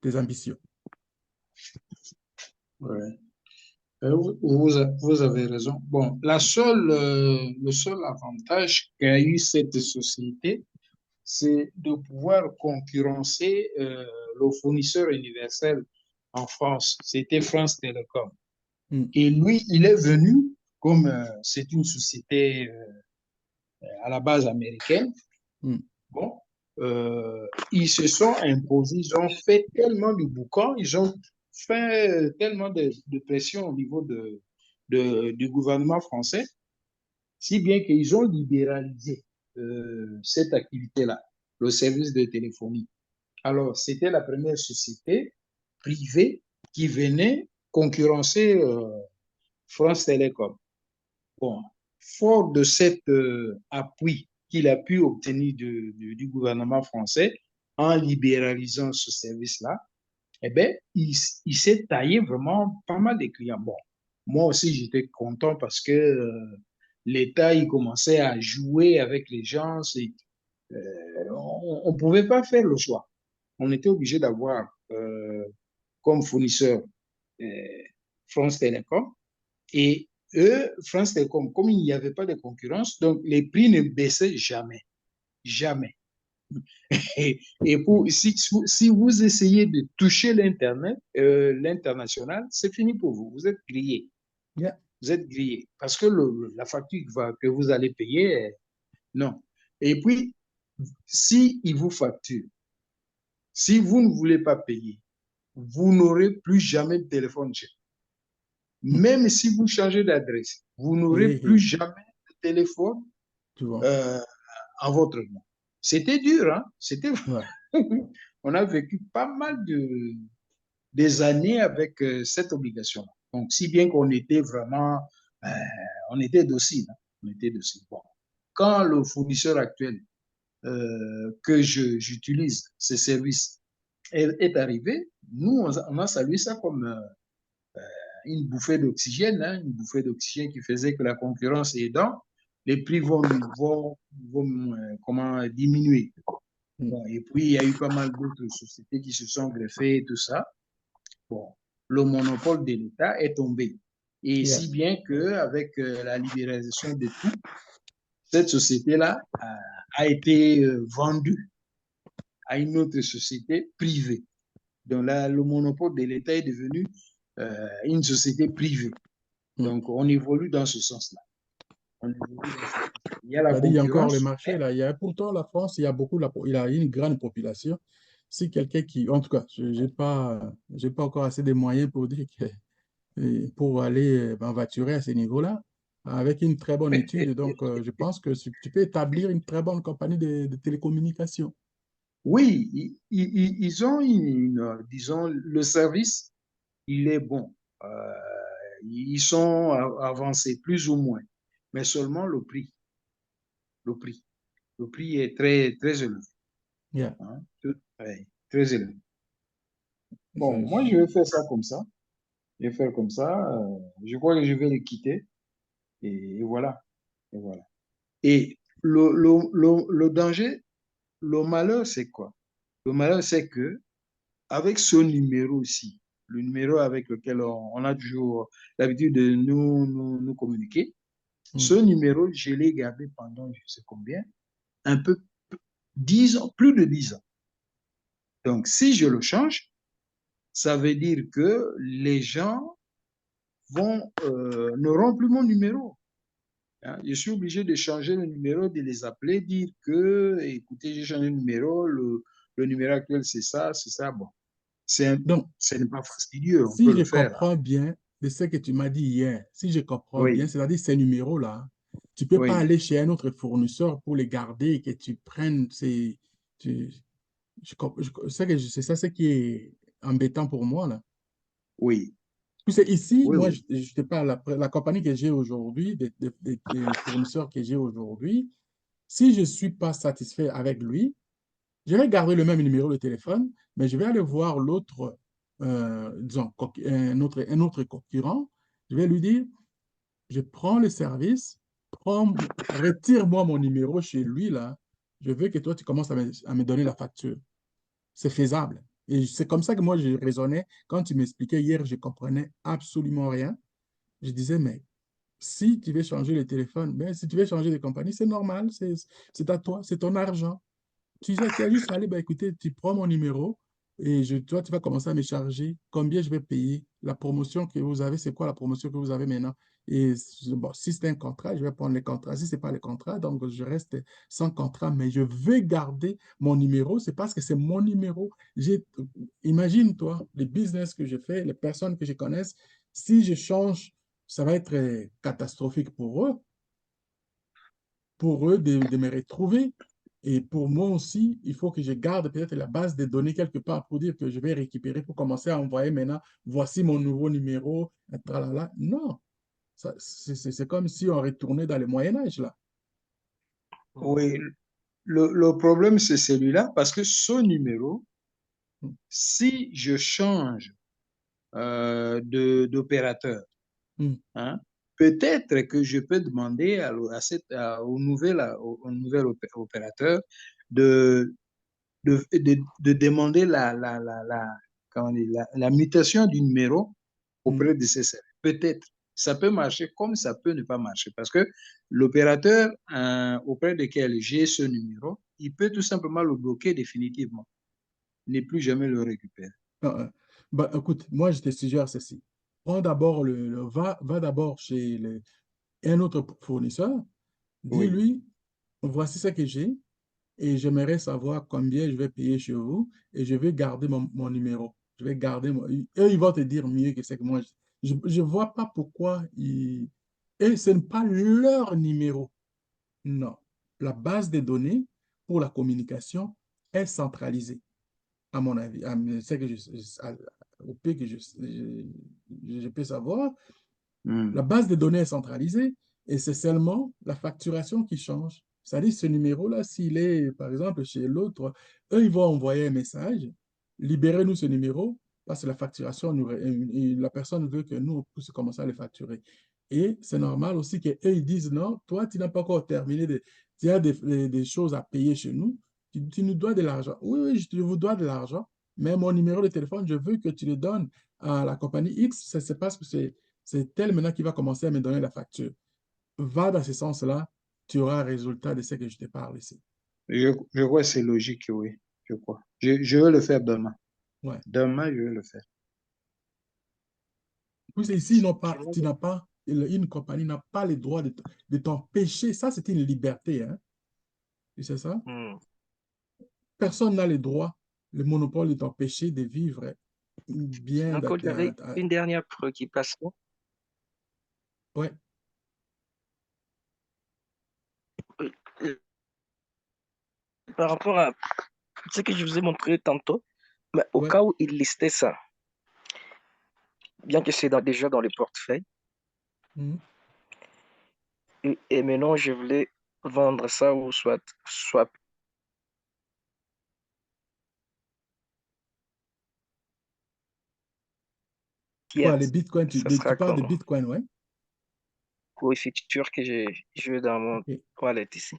tes ambitions. Ouais. Vous avez raison. Bon, le seul avantage qu'a eu cette société, c'est de pouvoir concurrencer le fournisseur universel en France. C'était France Télécom. Et lui, il est venu, comme c'est une société à la base américaine, bon, ils se sont imposés, ils ont fait tellement de boucan, ils ont fait tellement de pression au niveau du gouvernement français, si bien qu'ils ont libéralisé cette activité-là, le service de téléphonie. Alors, c'était la première société privée qui venait concurrencer France Télécom. Bon, fort de cet appui qu'il a pu obtenir du gouvernement français en libéralisant ce service-là, eh bien, il s'est taillé vraiment pas mal de clients. Bon, moi aussi, j'étais content parce que l'État, il commençait à jouer avec les gens. On ne pouvait pas faire le choix. On était obligé d'avoir comme fournisseur euh, France Télécom. Et eux, France Télécom, comme il n'y avait pas de concurrence, donc les prix ne baissaient jamais. Jamais. Et si vous essayez de toucher l'Internet, l'international, c'est fini pour vous. Vous êtes grillé. Yeah. Vous êtes grillé. Parce que la facture que vous allez payer, non. Et puis, si ils vous facturent, si vous ne voulez pas payer, vous n'aurez plus jamais de téléphone chez vous. Même si vous changez d'adresse, vous n'aurez plus jamais de téléphone en votre nom. C'était dur, hein? C'était... Ouais. On a vécu pas mal des années avec cette obligation-là. Donc, si bien qu'on était vraiment, euh, on était docile, hein, on était docile. Bon. Quand le fournisseur actuel que j'utilise, ces services, est arrivé, nous, on a salué ça comme une bouffée d'oxygène, hein, une bouffée d'oxygène qui faisait que la concurrence aidant, les prix vont comment, diminuer. Bon, et puis, il y a eu pas mal d'autres sociétés qui se sont greffées et tout ça. Bon, le monopole de l'État est tombé. Et Yeah. si bien qu'avec la libéralisation de tout, cette société-là a été vendue à une autre société privée. Donc là, le monopole de l'État est devenu une société privée. Donc, on évolue dans ce sens-là. On évolue dans ce sens-là. Il y a la C'est-à-dire, il y a encore les concurrence. marchés là. Il y a, pourtant, la France, il y a beaucoup, il y a une grande population. Si quelqu'un qui, en tout cas, je j'ai pas encore assez de moyens pour dire que, pour aller m'aventurer à ce niveau-là, avec une très bonne étude. Donc, je pense que tu peux établir une très bonne compagnie de télécommunications. Oui, ils ont disons, le service, il est bon. Ils sont avancés plus ou moins, mais seulement le prix. Le prix. Le prix est très, très élevé. Yeah. Hein, ouais, très élevé. Bon, C'est- moi, je vais faire ça comme ça. Je vais faire comme ça. Je crois que je vais les quitter. Et voilà. Et voilà. Et le danger, le malheur, c'est quoi? Le malheur, c'est que avec ce numéro-ci, le numéro avec lequel on a toujours l'habitude de nous communiquer, ce numéro, je l'ai gardé pendant je sais combien, un peu 10 ans, plus de 10 ans. Donc, si je le change, ça veut dire que les gens n'auront plus mon numéro. Hein. Je suis obligé de changer le numéro, de les appeler, dire que, écoutez, j'ai changé de numéro, le numéro actuel, c'est ça, c'est ça. Bon, Donc, ce n'est pas fastidieux, on si peut je le faire. Hein. comprends bien de ce que tu m'as dit hier, si je comprends bien, Oui, c'est-à-dire ces numéros-là, tu ne peux pas oui, aller chez un autre fournisseur pour les garder et que tu prennes ces... C'est ça ce qui est embêtant pour moi, là. oui, Puisque ici, oui, moi, oui. je te parle, la compagnie que j'ai aujourd'hui, des fournisseurs que j'ai aujourd'hui, si je ne suis pas satisfait avec lui, je vais garder le même numéro de téléphone, mais je vais aller voir l'autre, disons, un autre concurrent. Je vais lui dire, je prends le service, retire-moi mon numéro chez lui, là. Je veux que toi, tu commences à me donner la facture. C'est faisable. Et c'est comme ça que moi, je raisonnais. Quand tu m'expliquais hier, je ne comprenais absolument rien. Je disais, mais si tu veux changer le téléphone, ben, si tu veux changer de compagnie, c'est normal, c'est à toi, c'est ton argent. Tu as juste à aller, ben, écoutez, tu prends mon numéro et toi, tu vas commencer à me charger combien je vais payer. La promotion que vous avez, c'est quoi la promotion que vous avez maintenant? Et bon, si c'est un contrat, je vais prendre le contrat. Si ce n'est pas le contrat, donc je reste sans contrat, mais je vais garder mon numéro. C'est parce que c'est mon numéro. Imagine-toi, les business que je fais, les personnes que je connais, si je change, ça va être catastrophique pour eux de me retrouver. Et pour moi aussi, il faut que je garde peut-être la base de données quelque part pour dire que je vais récupérer pour commencer à envoyer maintenant, voici mon nouveau numéro, tralala. Non, c'est comme si on retournait dans le Moyen Âge, là. Oui, le problème, c'est celui-là, parce que ce numéro, Mm. si je change d'opérateur, Mm. hein, peut-être que je peux demander au nouvel opérateur de, de demander comment dire, la mutation du numéro Mm. auprès de ces services. Peut-être. Ça peut marcher comme ça peut ne pas marcher. Parce que l'opérateur auprès duquel j'ai ce numéro, il peut tout simplement le bloquer définitivement, ne plus jamais le récupérer. Ah, ah. Bah, écoute, moi, je te suggère ceci. Prends d'abord va d'abord chez un autre fournisseur, Oui. dis-lui, voici ce que j'ai, et j'aimerais savoir combien je vais payer chez vous et je vais garder mon numéro. Je vais garder eux, ils vont te dire mieux que ce que moi. Je ne vois pas pourquoi ils. Et ce n'est pas leur numéro. Non. La base de données pour la communication est centralisée, à mon avis. au peu que je peux savoir, Hmm. la base de données est centralisée et c'est seulement la facturation qui change. C'est-à-dire, ce numéro-là, s'il est, par exemple, chez l'autre, eux, ils vont envoyer un message, libérez-nous ce numéro, parce que la facturation, la personne veut que nous puissions commencer à le facturer. Et c'est normal aussi qu'eux, ils disent, non, toi, tu n'as pas encore terminé, tu as des choses à payer chez nous, tu nous dois de l'argent. Oui, oui, je vous dois de l'argent, mais mon numéro de téléphone, je veux que tu le donnes à la compagnie X, c'est parce que c'est tel maintenant qui va commencer à me donner la facture. Va dans ce sens-là, tu auras un résultat de ce que je te parle ici. Je crois que c'est logique, oui. Je crois. Je vais le faire demain. Ouais. Demain, je vais le faire. Puis ici, tu n'as pas, une compagnie n'a pas le droit de t'empêcher. Ça, c'est une liberté, hein. Tu sais ça? Hmm. Personne n'a le droit, le monopole de t'empêcher de vivre bien. Encore, j'avais une dernière préoccupation. Ouais, Euh, Par rapport à ce que je vous ai montré tantôt, mais au ouais. cas où il listait ça, bien que c'est déjà dans le portefeuille, Mhm. et maintenant je voulais vendre ça ou soit Quoi, les pièce, bitcoins, ça tu sera parles de comment? bitcoin, ouais? Coeffiture que j'ai dans mon Ok. wallet ici.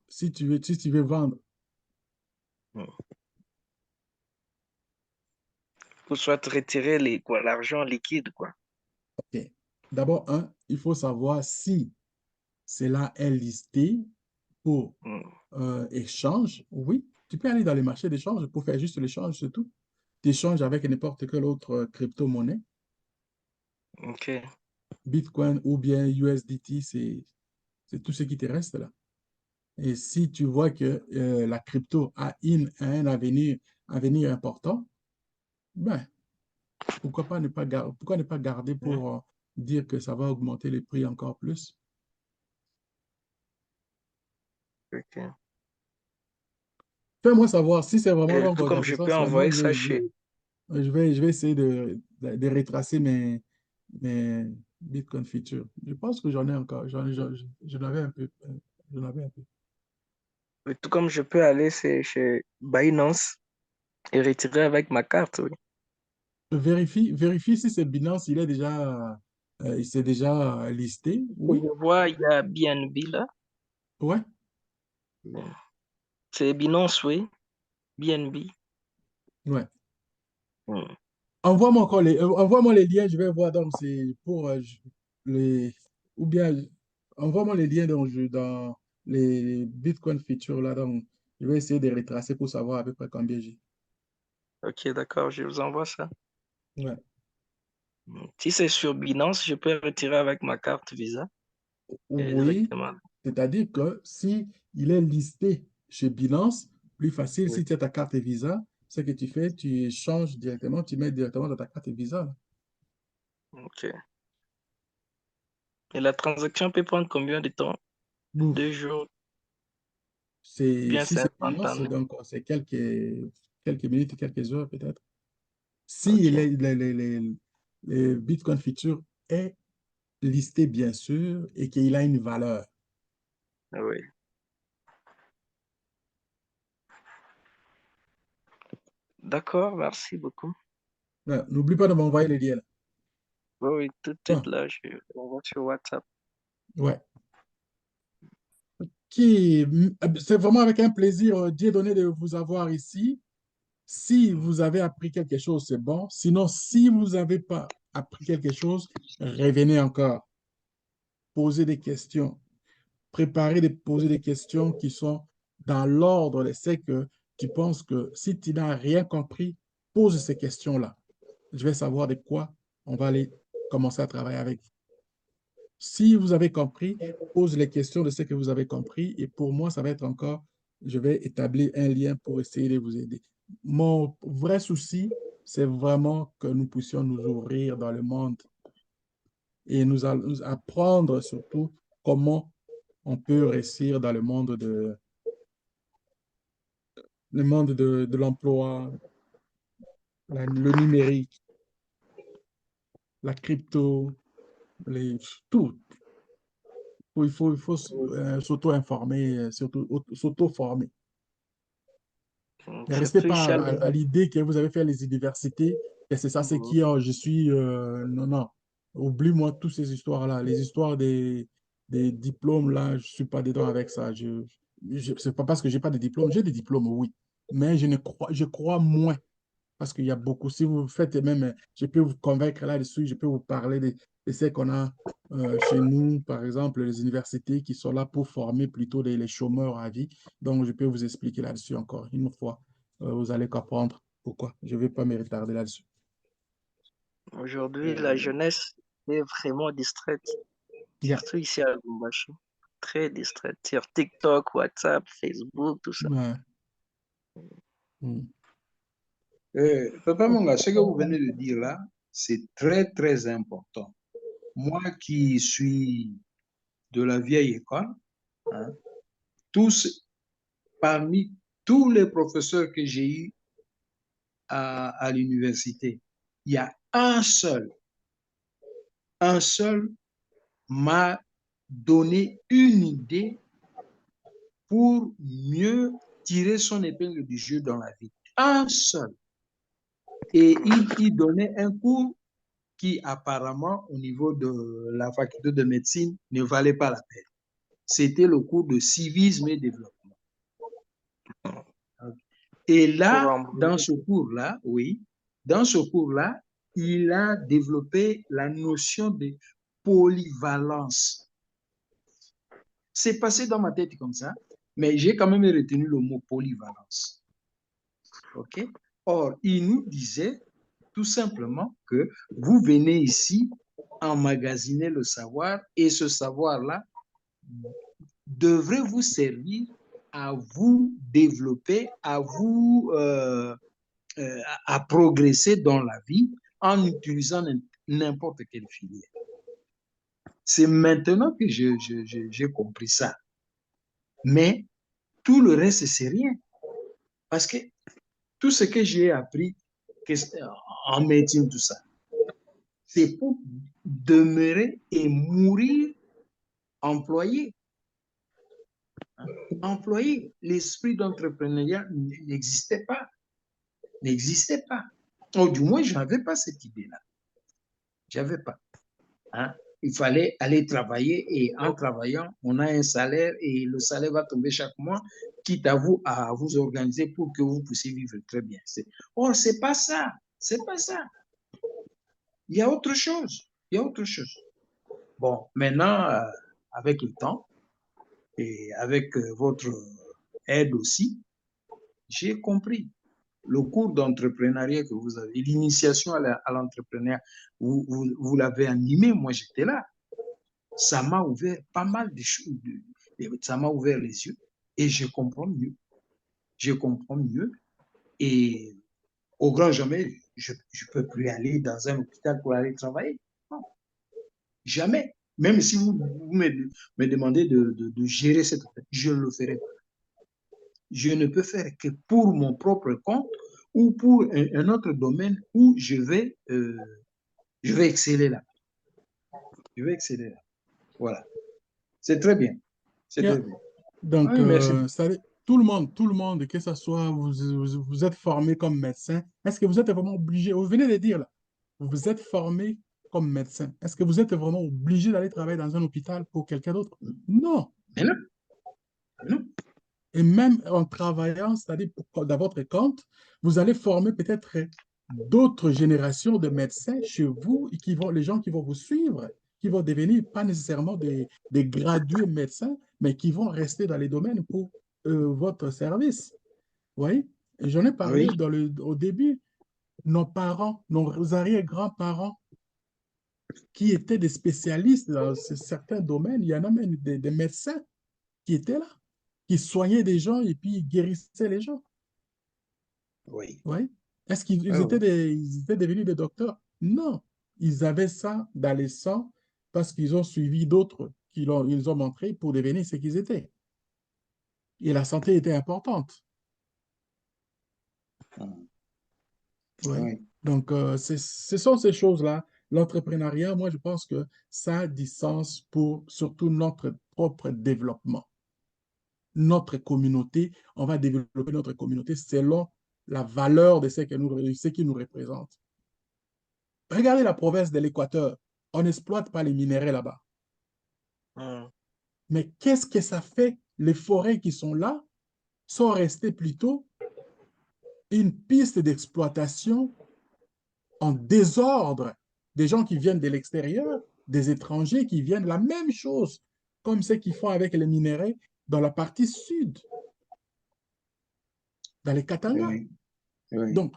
Si tu veux vendre, Hmm. Ou soit retirer l'argent liquide, quoi. ok. D'abord, il faut savoir si cela est listé pour Hmm. échange. Oui, tu peux aller dans les marchés d'échange pour faire juste l'échange, c'est tout. Tu échanges avec n'importe quelle autre crypto-monnaie, Ok, Bitcoin ou bien USDT, c'est tout ce qui te reste là. Et si tu vois que la crypto a un avenir important, ben, pourquoi ne pas garder hmm, pour dire que ça va augmenter les prix encore plus? ok. Fais-moi savoir si c'est vraiment Et donc tout dans comme ce je peux sens-là. Moi, envoyer ça chez... je vais essayer de retracer mes Bitcoin futures. Je pense que j'en ai encore. J'en avais un peu. J'en avais un peu. Et tout comme je peux aller chez Binance et retirer avec ma carte, oui. Vérifie si c'est Binance, il s'est déjà listé. Et Oui, je vois, il y a BNB là. ouais, Bon. C'est Binance, oui. BNB. ouais. Hmm. Envoie-moi les liens, je vais voir donc c'est pour les ou bien envoie-moi les liens dans les Bitcoin futures là donc je vais essayer de retracer pour savoir à peu près combien j'ai. Ok, d'accord, je vous envoie ça. Ouais. Hmm. Si c'est sur Binance, je peux retirer avec ma carte Visa Oui, directement. c'est-à-dire que si il est listé chez Binance, plus facile, Oui. si tu as ta carte Visa, ce que tu fais, tu changes directement, tu mets directement dans ta carte Visa, là. Ok. Et la transaction peut prendre combien de temps? Ouf. 2 jours, bien Si c'est c'est Binance, instantané. donc c'est quelques minutes, quelques heures peut-être. Si Ok. les Bitcoin Future est listé, bien sûr, et qu'il a une valeur. Oui. D'accord, merci beaucoup. Ouais, n'oublie pas de m'envoyer les liens, là. Oui, oui, tout de suite Ah, là, je l'envoie sur WhatsApp. ouais. C'est vraiment avec un plaisir, Dieudonné, de vous avoir ici. Si vous avez appris quelque chose, c'est bon. Sinon, si vous n'avez pas appris quelque chose, revenez encore. Posez des questions. Préparez de poser des questions qui sont dans l'ordre. C'est que tu penses que si tu n'as rien compris, pose ces questions-là. Je vais savoir de quoi on va aller commencer à travailler avec vous. Si vous avez compris, pose les questions de ce que vous avez compris. Et pour moi, ça va être encore, je vais établir un lien pour essayer de vous aider. Mon vrai souci, c'est vraiment que nous puissions nous ouvrir dans le monde et nous apprendre surtout comment on peut réussir dans le monde de l'emploi, le numérique, la crypto, tout. Il faut s'auto-informer, s'auto-former. Ne restez Surtout pas ici à à l'idée que vous avez fait les universités et c'est ça, c'est qui je suis. Non, non. Oublie-moi toutes ces histoires-là. Les histoires des diplômes, là, je ne suis pas dedans avec ça. C'est pas parce que je n'ai pas de diplôme. J'ai des diplômes, oui. Mais je crois moins. Parce qu'il y a beaucoup. Si vous faites même, je peux vous convaincre là-dessus, je peux vous parler de ce qu'on a chez nous, par exemple, les universités qui sont là pour former plutôt les chômeurs à vie. Donc, je peux vous expliquer là-dessus encore une fois. Vous allez comprendre pourquoi. Je ne vais pas me retarder là-dessus. Aujourd'hui, la jeunesse est vraiment distraite, Yeah. surtout ici à Lubumbashi. Très distraite sur TikTok, WhatsApp, Facebook, tout ça. Ouais. Mm. Papa Monga, ce que vous venez de dire là, c'est très, très important. Moi qui suis de la vieille école, hein, parmi tous les professeurs que j'ai eus à l'université, il y a un seul m'a donné une idée pour mieux tirer son épingle du jeu dans la vie. Un seul. Et il donnait un cours qui apparemment, au niveau de la faculté de médecine, ne valait pas la peine. C'était le cours de civisme et développement. Et là, dans ce cours-là, oui, dans ce cours-là, il a développé la notion de polyvalence. C'est passé dans ma tête comme ça, mais j'ai quand même retenu le mot polyvalence. OK? Or, il nous disait tout simplement que vous venez ici emmagasiner le savoir et ce savoir-là devrait vous servir à vous développer, à progresser dans la vie en utilisant n'importe quelle filière. C'est maintenant que j'ai compris ça. Mais tout le reste, c'est rien. Parce que tout ce que j'ai appris en médecine, tout ça, c'est pour demeurer et mourir employé. Employé, l'esprit d'entrepreneuriat n'existait pas. N'existait pas. Ou du moins, je n'avais pas cette idée-là. Je n'avais pas. Hein? Il fallait aller travailler et en travaillant, on a un salaire et le salaire va tomber chaque mois, quitte à vous organiser pour que vous puissiez vivre très bien. Or, c'est pas ça. C'est pas ça. Il y a autre chose. Il y a autre chose. Bon, maintenant, avec le temps et avec votre aide aussi, j'ai compris. Le cours d'entrepreneuriat que vous avez, l'initiation à l'entrepreneuriat, vous l'avez animé, moi j'étais là. Ça m'a ouvert pas mal de choses, ça m'a ouvert les yeux et je comprends mieux. Je comprends mieux et au grand jamais, je ne peux plus aller dans un hôpital pour aller travailler. Non, jamais. Même si vous me demandez de gérer cette affaire, je ne le ferai pas. Je ne peux faire que pour mon propre compte ou pour un autre domaine où je vais exceller là. Je vais exceller là. Voilà. C'est très bien. C'est Yeah. très bien. Donc, Oui, merci. tout le monde, que ce soit vous êtes formé comme médecin, est-ce que vous êtes vraiment obligé, vous venez de dire là, vous êtes formé comme médecin, est-ce que vous êtes vraiment obligé d'aller travailler dans un hôpital pour quelqu'un d'autre? Non. Mais non, non. Et même en travaillant, c'est-à-dire dans votre compte, vous allez former peut-être d'autres générations de médecins chez vous, et les gens qui vont vous suivre, qui vont devenir pas nécessairement des gradués médecins, mais qui vont rester dans les domaines pour votre service. Vous voyez? Et j'en ai parlé Oui, au début. Nos parents, nos arrière-grands-parents, qui étaient des spécialistes dans certains domaines, il y en a même des médecins qui étaient là, qui soignaient des gens et puis guérissaient les gens. oui. Oui. Est-ce qu'ils Oui, oui. ils étaient devenus des docteurs? Non. Ils avaient ça dans les sangs parce qu'ils ont suivi d'autres ils ont montré pour devenir ce qu'ils étaient. Et la santé était importante. Oui. Oui. Donc, ce sont ces choses-là. L'entrepreneuriat, moi, je pense que ça a du sens pour surtout notre propre développement. Notre communauté, on va développer notre communauté selon la valeur de ce qui nous représente. Regardez la province de l'Équateur. On n'exploite pas les minéraux là-bas. Mhm. Mais qu'est-ce que ça fait? Les forêts qui sont là sont restées plutôt une piste d'exploitation en désordre. Des gens qui viennent de l'extérieur, des étrangers qui viennent, la même chose, comme ce qu'ils font avec les minéraux dans la partie sud, dans les Katangas. Oui. Oui. Donc,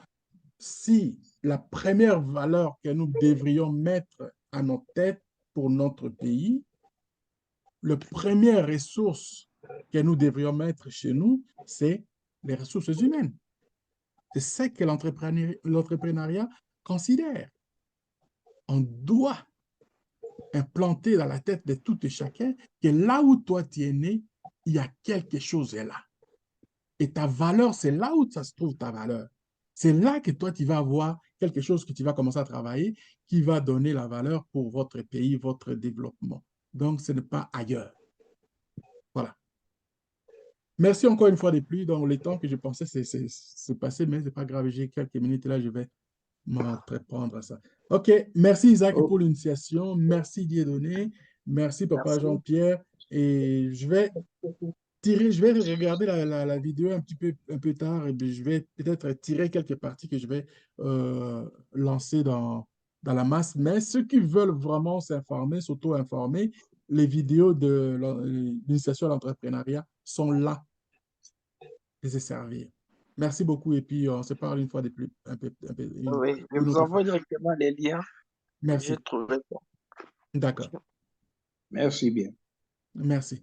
si la première valeur que nous devrions mettre à notre tête pour notre pays, la première ressource que nous devrions mettre chez nous, c'est les ressources humaines. C'est ce que l'entrepreneuriat considère. On doit implanter dans la tête de tout et chacun que là où toi tu es né, il y a quelque chose là. Et ta valeur, c'est là où ça se trouve ta valeur. C'est là que toi, tu vas avoir quelque chose que tu vas commencer à travailler qui va donner la valeur pour votre pays, votre développement. Donc, ce n'est pas ailleurs. Voilà. Merci encore une fois de plus. Dans le temps que je pensais, c'est passé, mais ce n'est pas grave. J'ai quelques minutes là, je vais m'entreprendre à ça. OK. Merci Isaac Oh, pour l'initiation. Merci Dieudonné. Merci Papa Merci. Jean-Pierre. Et je vais regarder la vidéo un peu tard et puis je vais peut-être tirer quelques parties que je vais lancer dans la masse. Mais ceux qui veulent vraiment s'informer, s'auto-informer, les vidéos de l'initiation à l'entrepreneuriat sont là pour se servir. Merci beaucoup et puis on se parle une fois de plus, Oui, je une vous autre fois. envoie directement les liens. J'ai Merci. trouvé ça. D'accord. merci bien. Merci.